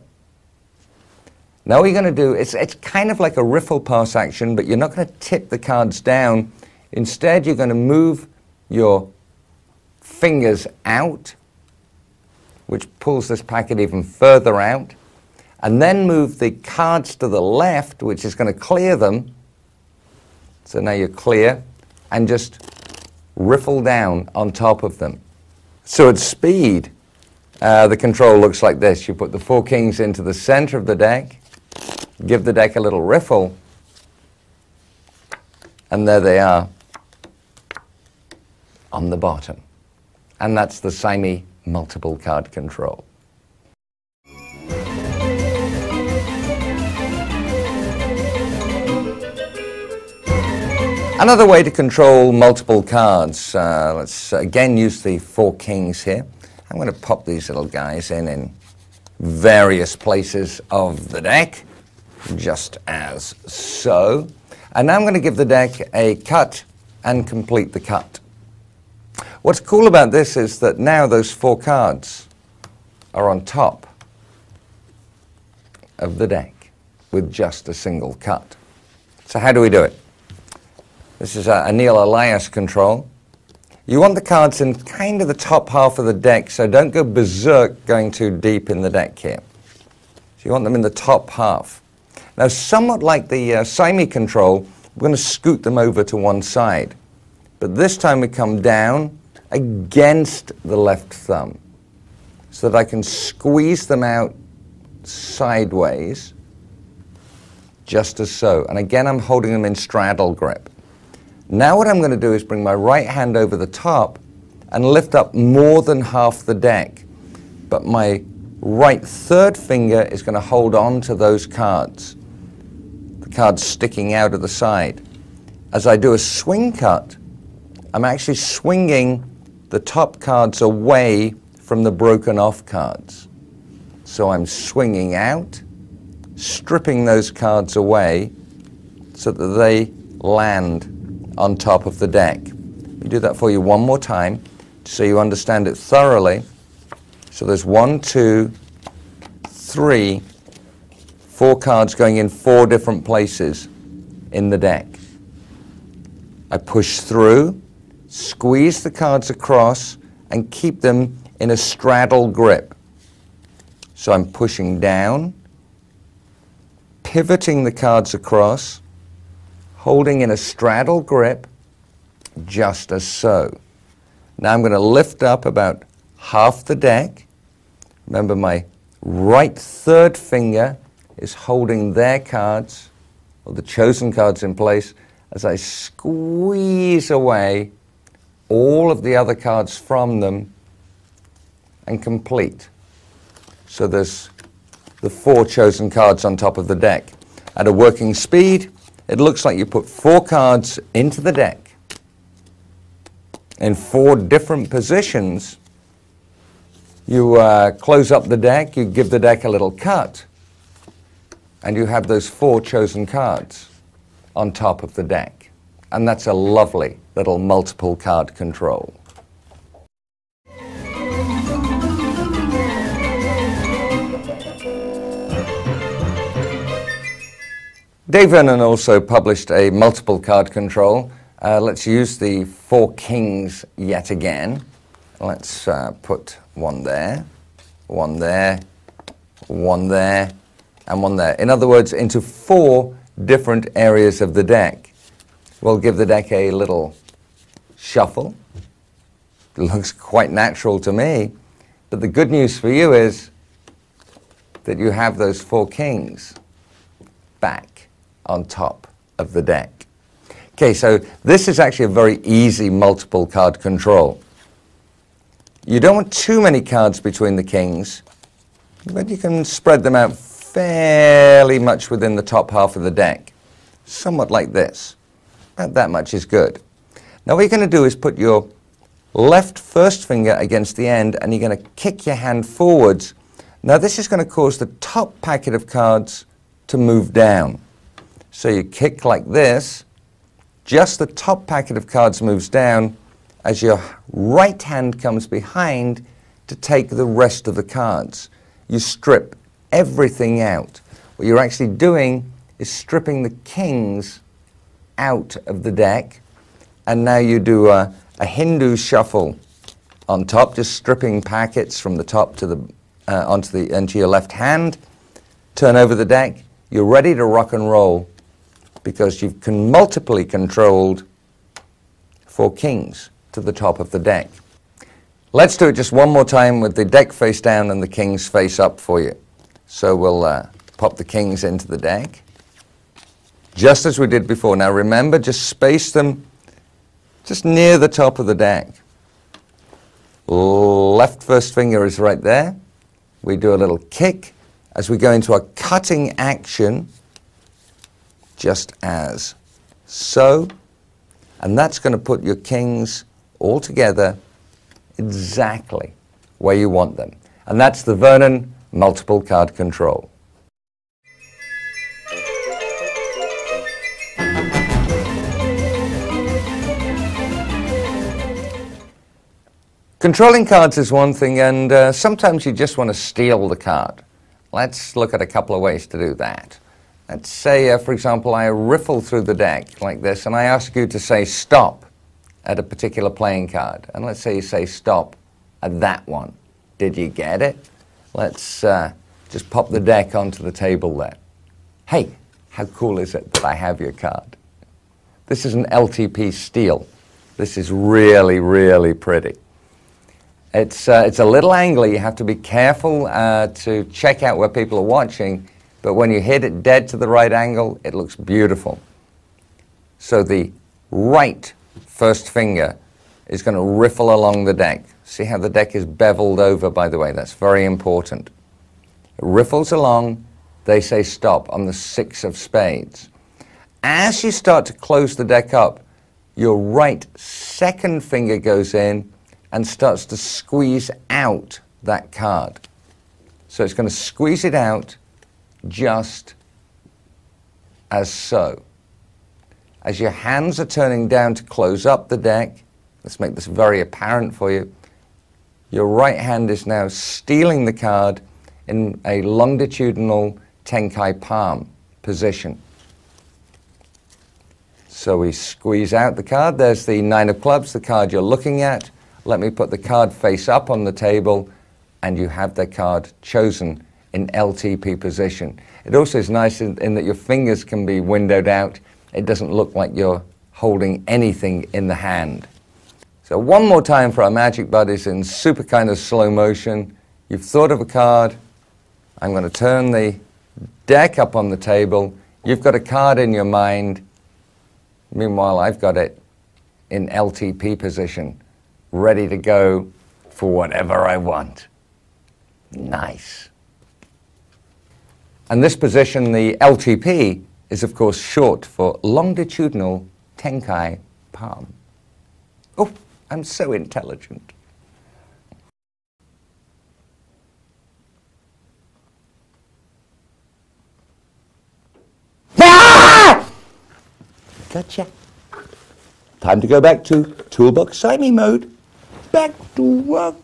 Now what you're going to do, it's kind of like a riffle pass action, but you're not going to tip the cards down. Instead, you're going to move your fingers out, which pulls this packet even further out, and then move the cards to the left, which is going to clear them. So now you're clear, and just riffle down on top of them. So at speed, the control looks like this. You put the 4 kings into the center of the deck, give the deck a little riffle, and there they are on the bottom. And that's the Sleight multiple card control. Another way to control multiple cards, let's again use the 4 kings here. I'm going to pop these little guys in various places of the deck, just as so. And now I'm going to give the deck a cut and complete the cut. What's cool about this is that now those 4 cards are on top of the deck with just a single cut. So how do we do it? This is a Neil Elias control. You want the cards in kind of the top half of the deck, so don't go berserk going too deep in the deck here. So you want them in the top half. Now, somewhat like the Sleight control, we're going to scoot them over to one side. But this time we come down against the left thumb so that I can squeeze them out sideways, just as so. And again, I'm holding them in straddle grip. Now what I'm going to do is bring my right hand over the top and lift up more than half the deck. But my right third finger is going to hold on to those cards, the cards sticking out of the side. As I do a swing cut, I'm actually swinging the top cards away from the broken off cards. So I'm swinging out, stripping those cards away so that they land on top of the deck. Let me do that for you one more time so you understand it thoroughly. So there's 1, 2, 3, 4 cards going in 4 different places in the deck. I push through, squeeze the cards across, and keep them in a straddle grip. So I'm pushing down, pivoting the cards across, holding in a straddle grip, just as so. Now I'm going to lift up about half the deck. Remember, my right third finger is holding their cards, or the chosen cards, in place as I squeeze away all of the other cards from them and complete. So there's the 4 chosen cards on top of the deck. At a working speed, it looks like you put 4 cards into the deck in 4 different positions. You close up the deck, you give the deck a little cut, and you have those 4 chosen cards on top of the deck. And that's a lovely little multiple card control. Dave Vernon also published a multiple card control. Let's use the 4 kings yet again. Let's put one there, one there, one there, and one there. In other words, into 4 different areas of the deck. We'll give the deck a little shuffle. It looks quite natural to me, but the good news for you is that you have those 4 kings back on top of the deck. Okay, so this is actually a very easy multiple card control. You don't want too many cards between the kings, but you can spread them out fairly much within the top half of the deck. Somewhat like this. About that much is good. Now what you're going to do is put your left first finger against the end, and you're going to kick your hand forwards. Now this is going to cause the top packet of cards to move down. So you kick like this, just the top packet of cards moves down as your right hand comes behind to take the rest of the cards. You strip everything out. What you're actually doing is stripping the kings out of the deck, and now you do a Hindu shuffle on top, just stripping packets from the top to the into your left hand. Turn over the deck. You're ready to rock and roll because you've multiply controlled 4 kings to the top of the deck. Let's do it just one more time with the deck face down and the kings face up for you. So we'll pop the kings into the deck, just as we did before. Now remember, just space them just near the top of the deck. Left first finger is right there. We do a little kick as we go into a cutting action, just as so. And that's going to put your kings all together exactly where you want them. And that's the Vernon multiple card control. Controlling cards is one thing, and sometimes you just want to steal the card. Let's look at a couple of ways to do that. Let's say, for example, I riffle through the deck like this, and I ask you to say stop at a particular playing card. And let's say you say stop at that one. Did you get it? Let's just pop the deck onto the table there. Hey, how cool is it that I have your card? This is an LTP steal. This is really, really pretty. It's a little angly. You have to be careful to check out where people are watching, but when you hit it dead to the right angle, it looks beautiful. So the right first finger is going to riffle along the deck. See how the deck is beveled over, by the way? That's very important. It riffles along. They say stop on the 6 of spades. As you start to close the deck up, your right second finger goes in and starts to squeeze out that card. So it's going to squeeze it out just as so. As your hands are turning down to close up the deck, let's make this very apparent for you, your right hand is now stealing the card in a longitudinal Tenkai palm position. So we squeeze out the card. There's the 9 of clubs, the card you're looking at. Let me put the card face up on the table, and you have the card chosen in LTP position. It also is nice in that your fingers can be windowed out. It doesn't look like you're holding anything in the hand. So one more time for our magic buddies in super kind of slow motion. You've thought of a card. I'm going to turn the deck up on the table. You've got a card in your mind. Meanwhile, I've got it in LTP position, ready to go for whatever I want. Nice. And this position, the LTP, is of course short for longitudinal Tenkai palm. Oh, I'm so intelligent. Ah! Gotcha. Time to go back to toolbox Simey mode. Back to work.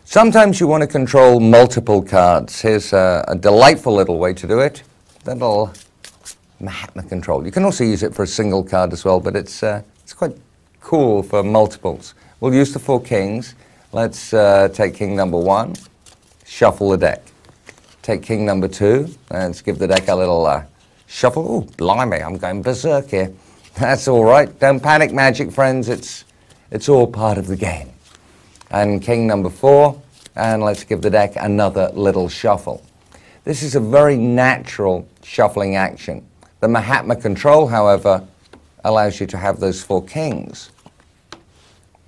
Sometimes you want to control multiple cards. Here's a delightful little way to do it. That little Mahatma control. You can also use it for a single card as well, but it's quite cool for multiples. We'll use the 4 kings. Let's take king number 1, shuffle the deck. Take king number 2, let's give the deck a little shuffle. Oh, blimey, I'm going berserk here. That's all right. Don't panic, magic friends. It's all part of the game. And king number 4, and let's give the deck another little shuffle. This is a very natural shuffling action. The Mahatma control, however, allows you to have those 4 kings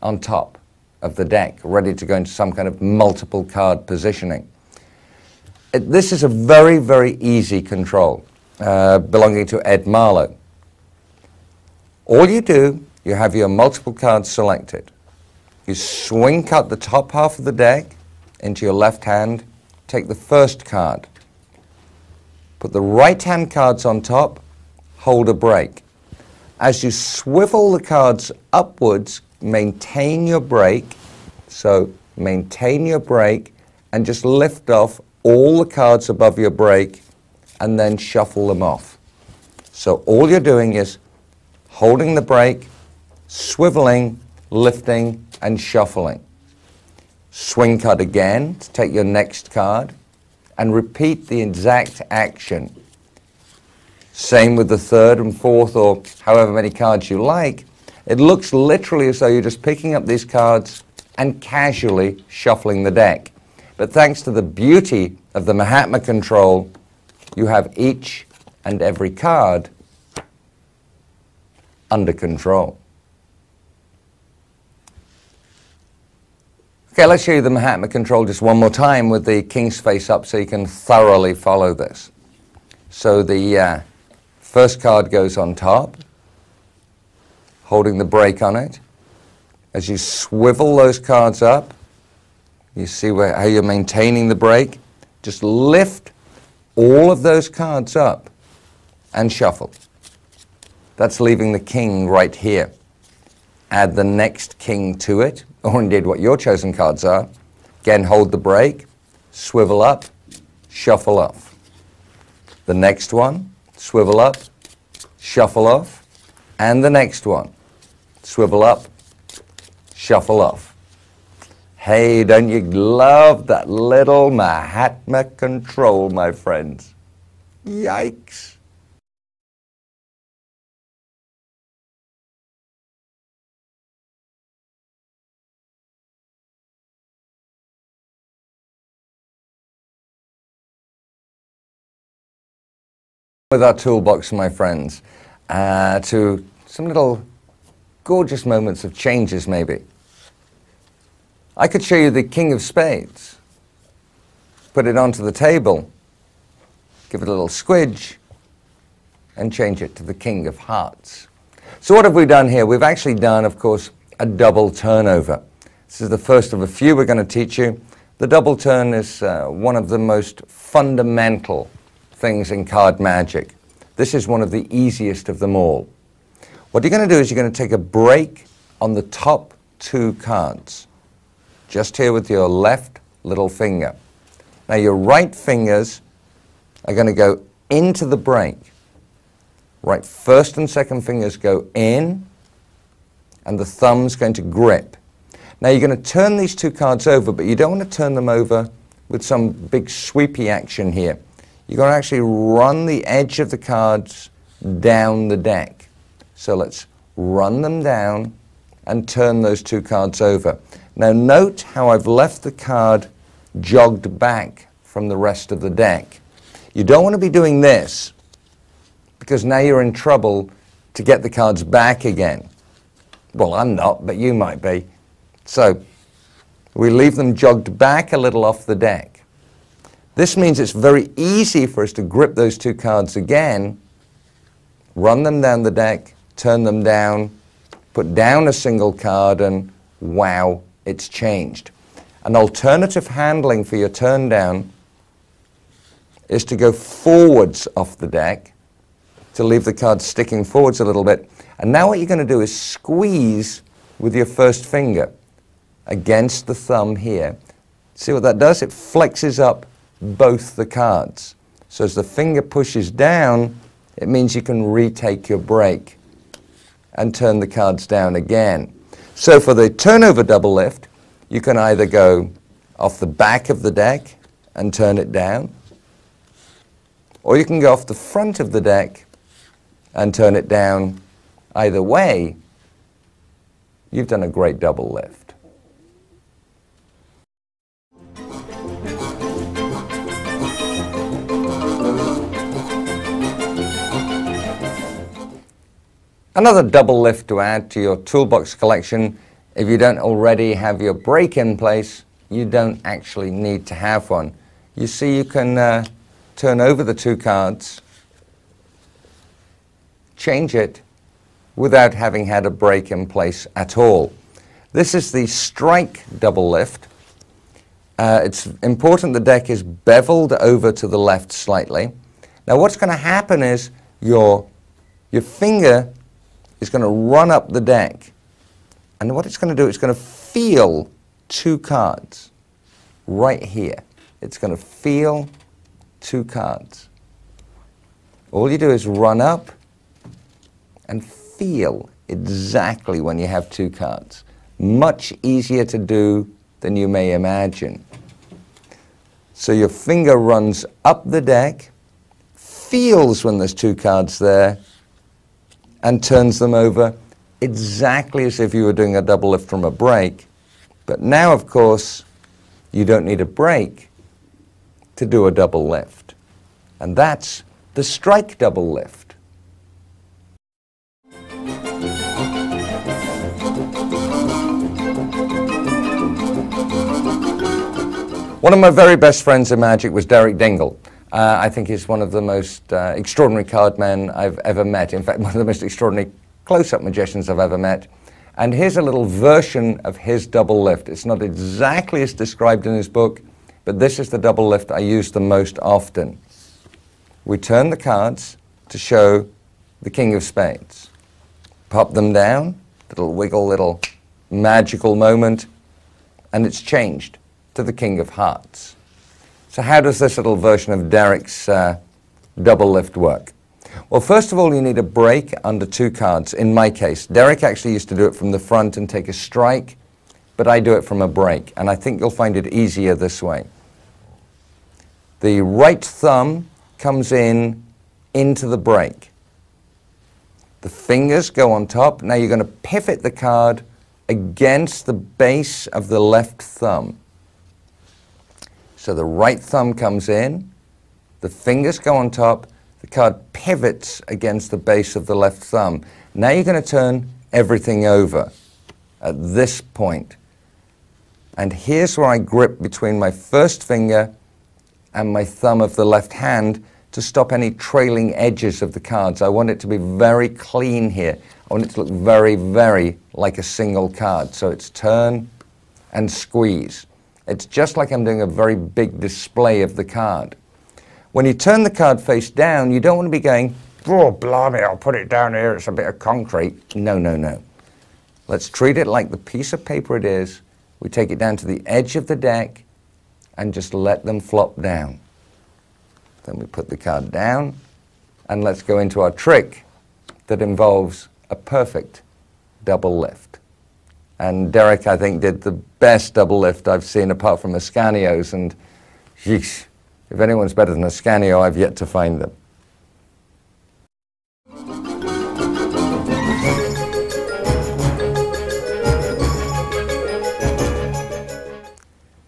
on top of the deck, ready to go into some kind of multiple card positioning. This is a very, very easy control belonging to Ed Marlowe. All you do, you have your multiple cards selected. You swing cut the top half of the deck into your left hand, take the first card. Put the right hand cards on top, hold a break. As you swivel the cards upwards, maintain your break. So maintain your break and just lift off all the cards above your break and then shuffle them off. So all you're doing is holding the break, swiveling, lifting, and shuffling. Swing cut again to take your next card and repeat the exact action. Same with the third and fourth or however many cards you like. It looks literally as though you're just picking up these cards and casually shuffling the deck. But thanks to the beauty of the Mahatma control, you have each and every card under control. Okay, let's show you the Mahatma control just one more time with the king's face up so you can thoroughly follow this. So the first card goes on top, holding the break on it. As you swivel those cards up, you see how you're maintaining the break. Just lift all of those cards up and shuffle. That's leaving the king right here. Add the next king to it, or indeed what your chosen cards are. Again, hold the break, swivel up, shuffle off. The next one, swivel up, shuffle off. And the next one, swivel up, shuffle off. Hey, don't you love that little Mahatma control, my friends? Yikes. With our toolbox, my friends, to some little gorgeous moments of changes, maybe. I could show you the King of Spades, put it onto the table, give it a little squidge, and change it to the King of Hearts. So what have we done here? We've actually done, of course, a double turnover. This is the first of a few we're going to teach you. The double turn is one of the most fundamental things in card magic. This is one of the easiest of them all. What you're going to do is you're going to take a break on the top 2 cards, just here with your left little finger. Now your right fingers are going to go into the break. Right, first and second fingers go in, and the thumb's going to grip. Now you're going to turn these 2 cards over, but you don't want to turn them over with some big sweepy action here. You're going to actually run the edge of the cards down the deck. So let's run them down and turn those 2 cards over. Now note how I've left the card jogged back from the rest of the deck. You don't want to be doing this because now you're in trouble to get the cards back again. Well, I'm not, but you might be. So we leave them jogged back a little off the deck. This means it's very easy for us to grip those 2 cards again, run them down the deck, turn them down, put down a single card, and wow, it's changed. An alternative handling for your turn down is to go forwards off the deck, to leave the cards sticking forwards a little bit. And now what you're going to do is squeeze with your first finger against the thumb here. See what that does? It flexes up both the cards. So as the finger pushes down, it means you can retake your break and turn the cards down again. So for the turnover double lift, You can either go off the back of the deck and turn it down, or you can go off the front of the deck and turn it down. Either way, you've done a great double lift. Another double lift to add to your toolbox collection. If you don't already have your brake in place, you don't actually need to have one. You see, you can turn over the two cards, change it without having had a brake in place at all. This is the strike double lift. It's important the deck is beveled over to the left slightly. Now what's going to happen is your finger is going to run up the deck, and what it's going to do, it's going to feel two cards right here. It's going to feel two cards. All you do is run up and feel exactly when you have two cards. Much easier to do than you may imagine. So your finger runs up the deck, feels when there's two cards there, and turns them over exactly as if you were doing a double lift from a brake. But now, of course, you don't need a brake to do a double lift. And that's the strike double lift. One of my very best friends in magic was Derek Dingle. I think he's one of the most extraordinary card men I've ever met. In fact, one of the most extraordinary close-up magicians I've ever met. And here's a little version of his double lift. It's not exactly as described in his book, but this is the double lift I use the most often. We turn the cards to show the King of Spades. Pop them down, little wiggle, little magical moment, and it's changed to the King of Hearts. So how does this little version of Derek's double lift work? Well, first of all, you need a break under two cards. In my case, Derek actually used to do it from the front and take a strike, but I do it from a break, and I think you'll find it easier this way. The right thumb comes into the break. The fingers go on top. Now you're going to pivot the card against the base of the left thumb. So the right thumb comes in, the fingers go on top, the card pivots against the base of the left thumb. Now you're going to turn everything over at this point. And here's where I grip between my first finger and my thumb of the left hand to stop any trailing edges of the cards. I want it to be very clean here. I want it to look very, very like a single card. So it's turn and squeeze. It's just like I'm doing a very big display of the card. When you turn the card face down, you don't want to be going, oh, blimey, I'll put it down here, it's a bit of concrete. No, no, no. Let's treat it like the piece of paper it is. We take it down to the edge of the deck and just let them flop down. Then we put the card down, and let's go into our trick that involves a perfect double lift. And Derek, I think, did the best double lift I've seen apart from Ascanio's, and yeesh, if anyone's better than Ascanio, I've yet to find them.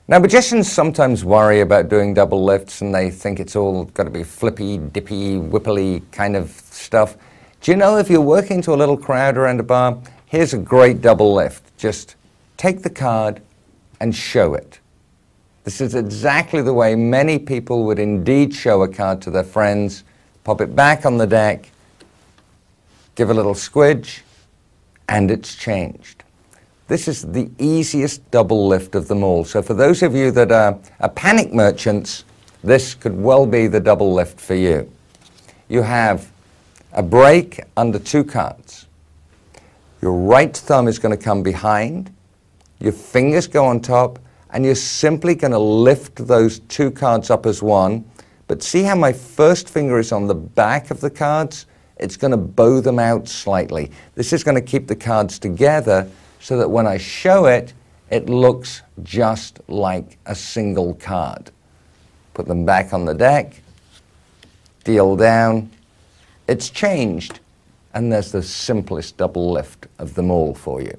Now, magicians sometimes worry about doing double lifts, and they think it's all got to be flippy, dippy, whipply kind of stuff. Do you know, if you're working to a little crowd around a bar, here's a great double lift. Just take the card and show it. This is exactly the way many people would indeed show a card to their friends. Pop it back on the deck, give a little squidge, and it's changed. This is the easiest double lift of them all. So for those of you that are panic merchants, this could well be the double lift for you. You have a break under two cards. Your right thumb is going to come behind, your fingers go on top, and you're simply going to lift those two cards up as one. But see how my first finger is on the back of the cards? It's going to bow them out slightly. This is going to keep the cards together so that when I show it, it looks just like a single card. Put them back on the deck, deal down, it's changed, and there's the simplest double lift of them all for you.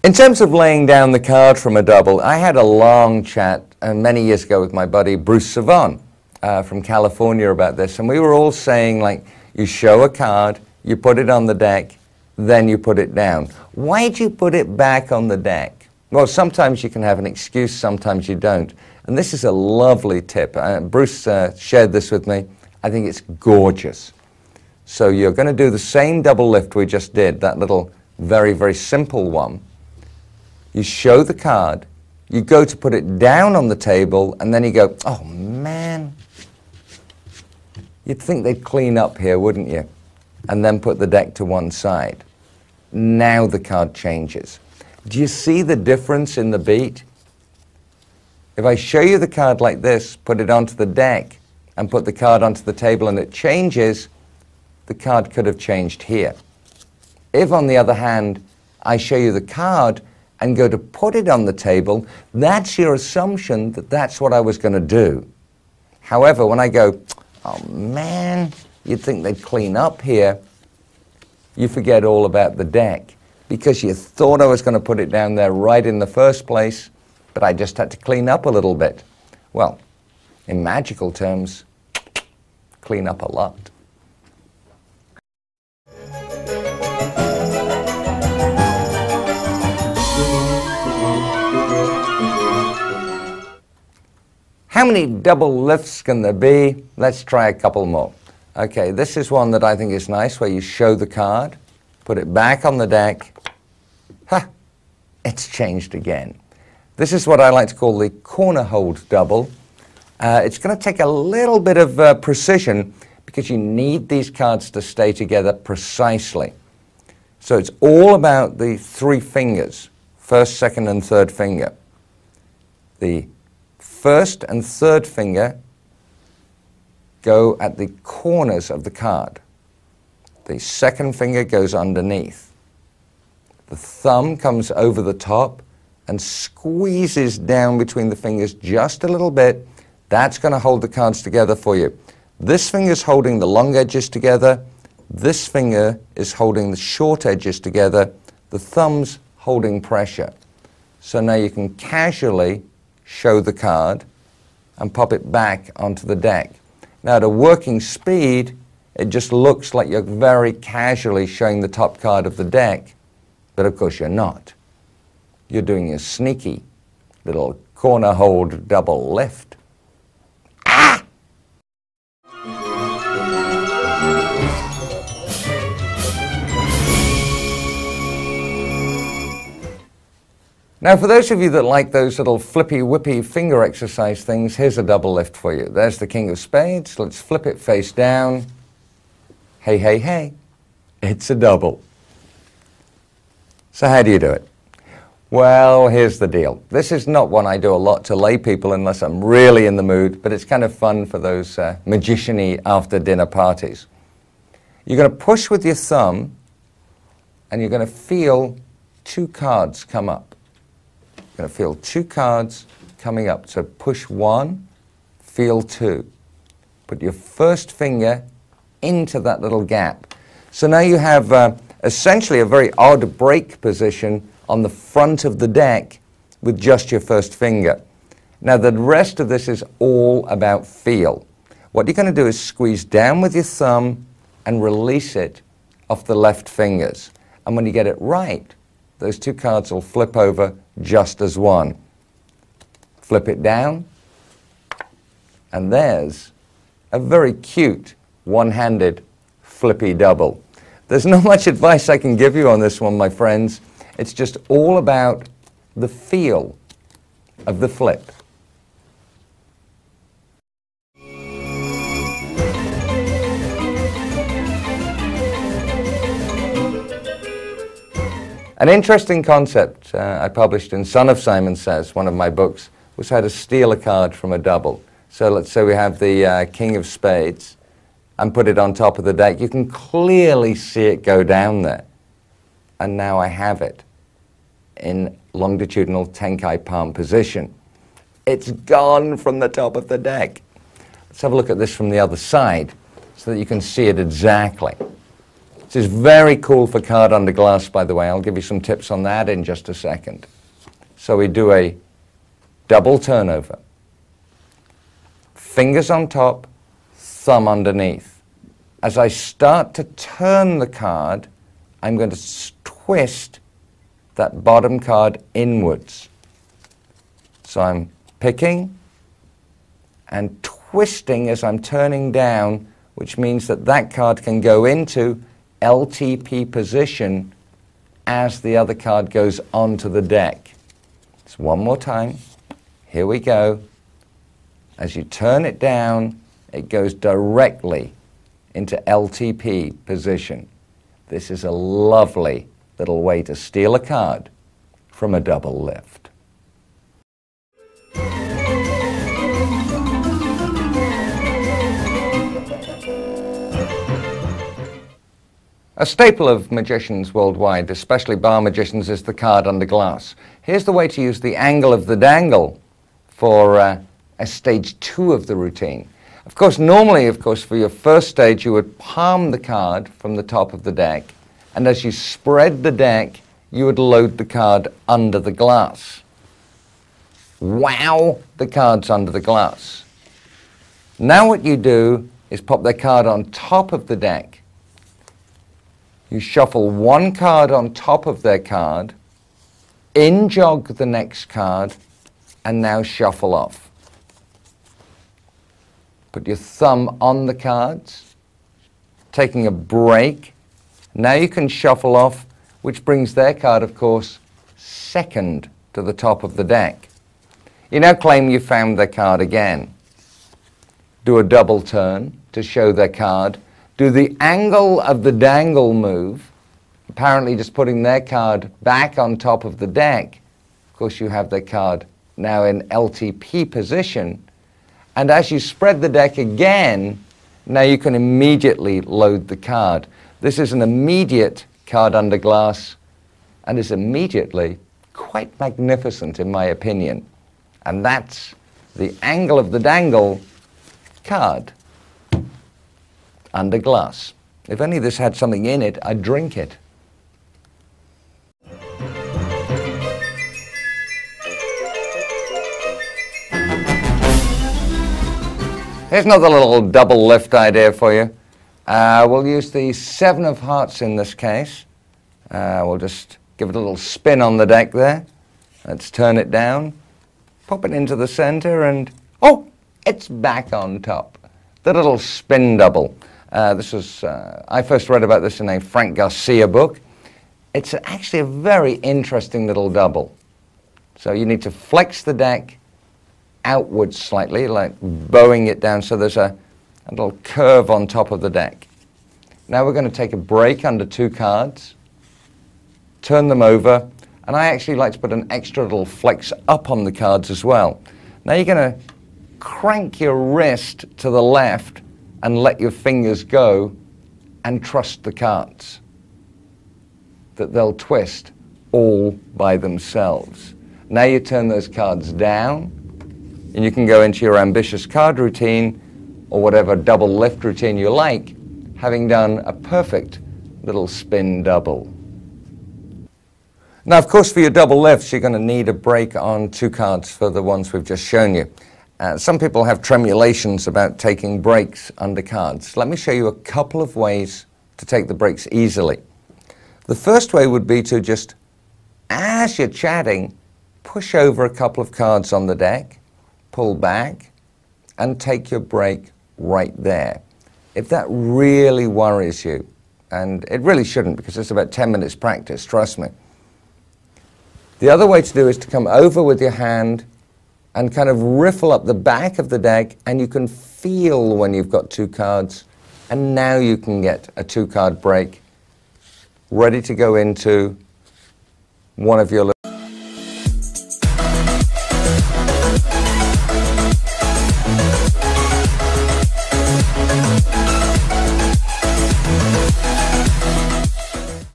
In terms of laying down the card from a double, I had a long chat many years ago with my buddy Bruce Savon from California about this, and we were all saying, like, you show a card, you put it on the deck, then you put it down. Why do you put it back on the deck? Well, sometimes you can have an excuse, sometimes you don't. And this is a lovely tip. Bruce shared this with me. I think it's gorgeous. So you're going to do the same double lift we just did, that little very, very simple one. You show the card, you go to put it down on the table, and then you go, oh man. You'd think they'd clean up here, wouldn't you? And then put the deck to one side. Now the card changes. Do you see the difference in the beat? If I show you the card like this, put it onto the deck, and put the card onto the table and it changes, the card could have changed here. If, on the other hand, I show you the card and go to put it on the table, that's your assumption that that's what I was going to do. However, when I go, oh man, you'd think they'd clean up here, you forget all about the deck because you thought I was going to put it down there right in the first place, but I just had to clean up a little bit. Well, in magical terms, clean up a lot. How many double lifts can there be? Let's try a couple more. Okay, this is one that I think is nice, where you show the card, put it back on the deck. Ha! It's changed again. This is what I like to call the corner hold double. It's going to take a little bit of precision because you need these cards to stay together precisely. So it's all about the three fingers, first, second, and third finger. The first and third finger go at the corners of the card. The second finger goes underneath. The thumb comes over the top and squeezes down between the fingers just a little bit. That's going to hold the cards together for you. This finger's holding the long edges together. This finger is holding the short edges together. The thumb's holding pressure. So now you can casually show the card and pop it back onto the deck. Now at a working speed, it just looks like you're very casually showing the top card of the deck, but of course you're not. You're doing a sneaky little corner hold double lift. Ah! Now, for those of you that like those little flippy-whippy finger exercise things, here's a double lift for you. There's the King of Spades. Let's flip it face down. Hey, hey, hey. It's a double. So how do you do it? Well, here's the deal. This is not one I do a lot to lay people unless I'm really in the mood, but it's kind of fun for those magician-y after-dinner parties. You're going to push with your thumb, and you're going to feel two cards come up. You're going to feel two cards coming up. So push one, feel two. Put your first finger into that little gap. So now you have essentially a very odd break position on the front of the deck with just your first finger. Now the rest of this is all about feel. What you're going to do is squeeze down with your thumb and release it off the left fingers. And when you get it right, those two cards will flip over just as one. Flip it down, and there's a very cute one-handed flippy double. There's not much advice I can give you on this one, my friends. It's just all about the feel of the flip. An interesting concept I published in Son of Simon Says, one of my books, was how to steal a card from a double. So let's say we have the King of Spades and put it on top of the deck. You can clearly see it go down there. And now I have it in longitudinal Tenkai palm position. It's gone from the top of the deck. Let's have a look at this from the other side so that you can see it exactly. This is very cool for card under glass, by the way. I'll give you some tips on that in just a second. So we do a double turnover. Fingers on top, thumb underneath. As I start to turn the card, I'm going to twist that bottom card inwards. So I'm picking and twisting as I'm turning down, which means that that card can go into LTP position as the other card goes onto the deck. So one more time. Here we go. As you turn it down, it goes directly into LTP position. This is a lovely little way to steal a card from a double lift. A staple of magicians worldwide, especially bar magicians, is the card under glass. Here's the way to use the angle of the dangle for a stage 2 of the routine. Of course, normally, for your first stage, you would palm the card from the top of the deck, and as you spread the deck, you would load the card under the glass. Wow, the card's under the glass. Now what you do is pop the card on top of the deck. You shuffle one card on top of their card, in-jog the next card, and now shuffle off. Put your thumb on the cards, taking a break. Now you can shuffle off, which brings their card, of course, second to the top of the deck. You now claim you found their card again. Do a double turn to show their card. Do the angle of the dangle move, apparently just putting their card back on top of the deck. Of course, you have their card now in LTP position. And as you spread the deck again, now you can immediately load the card. This is an immediate card under glass and is immediately quite magnificent in my opinion. And that's the angle of the dangle card under glass. If only this had something in it, I'd drink it. Here's another little double lift idea for you. We'll use the 7 of hearts in this case. We'll just give it a little spin on the deck there. Let's turn it down, pop it into the center, and oh, it's back on top. The little spin double. I first read about this in a Frank Garcia book. It's actually a very interesting little double. So you need to flex the deck outwards slightly, like bowing it down so there's a little curve on top of the deck. Now we're going to take a break under 2 cards, turn them over, and I actually like to put an extra little flex up on the cards as well. Now you're going to crank your wrist to the left and let your fingers go and trust the cards that they'll twist all by themselves. Now you turn those cards down and you can go into your ambitious card routine or whatever double lift routine you like, having done a perfect little spin double. Now, of course, for your double lifts, you're going to need a break on 2 cards for the ones we've just shown you. Some people have tremulations about taking breaks under cards. Let me show you a couple of ways to take the breaks easily. The first way would be to just, as you're chatting, push over a couple of cards on the deck, pull back, and take your break right there. If that really worries you, and it really shouldn't because it's about 10 minutes practice, trust me. The other way to do is to come over with your hand and kind of riffle up the back of the deck, and you can feel when you've got 2 cards, and now you can get a 2-card break ready to go into one of your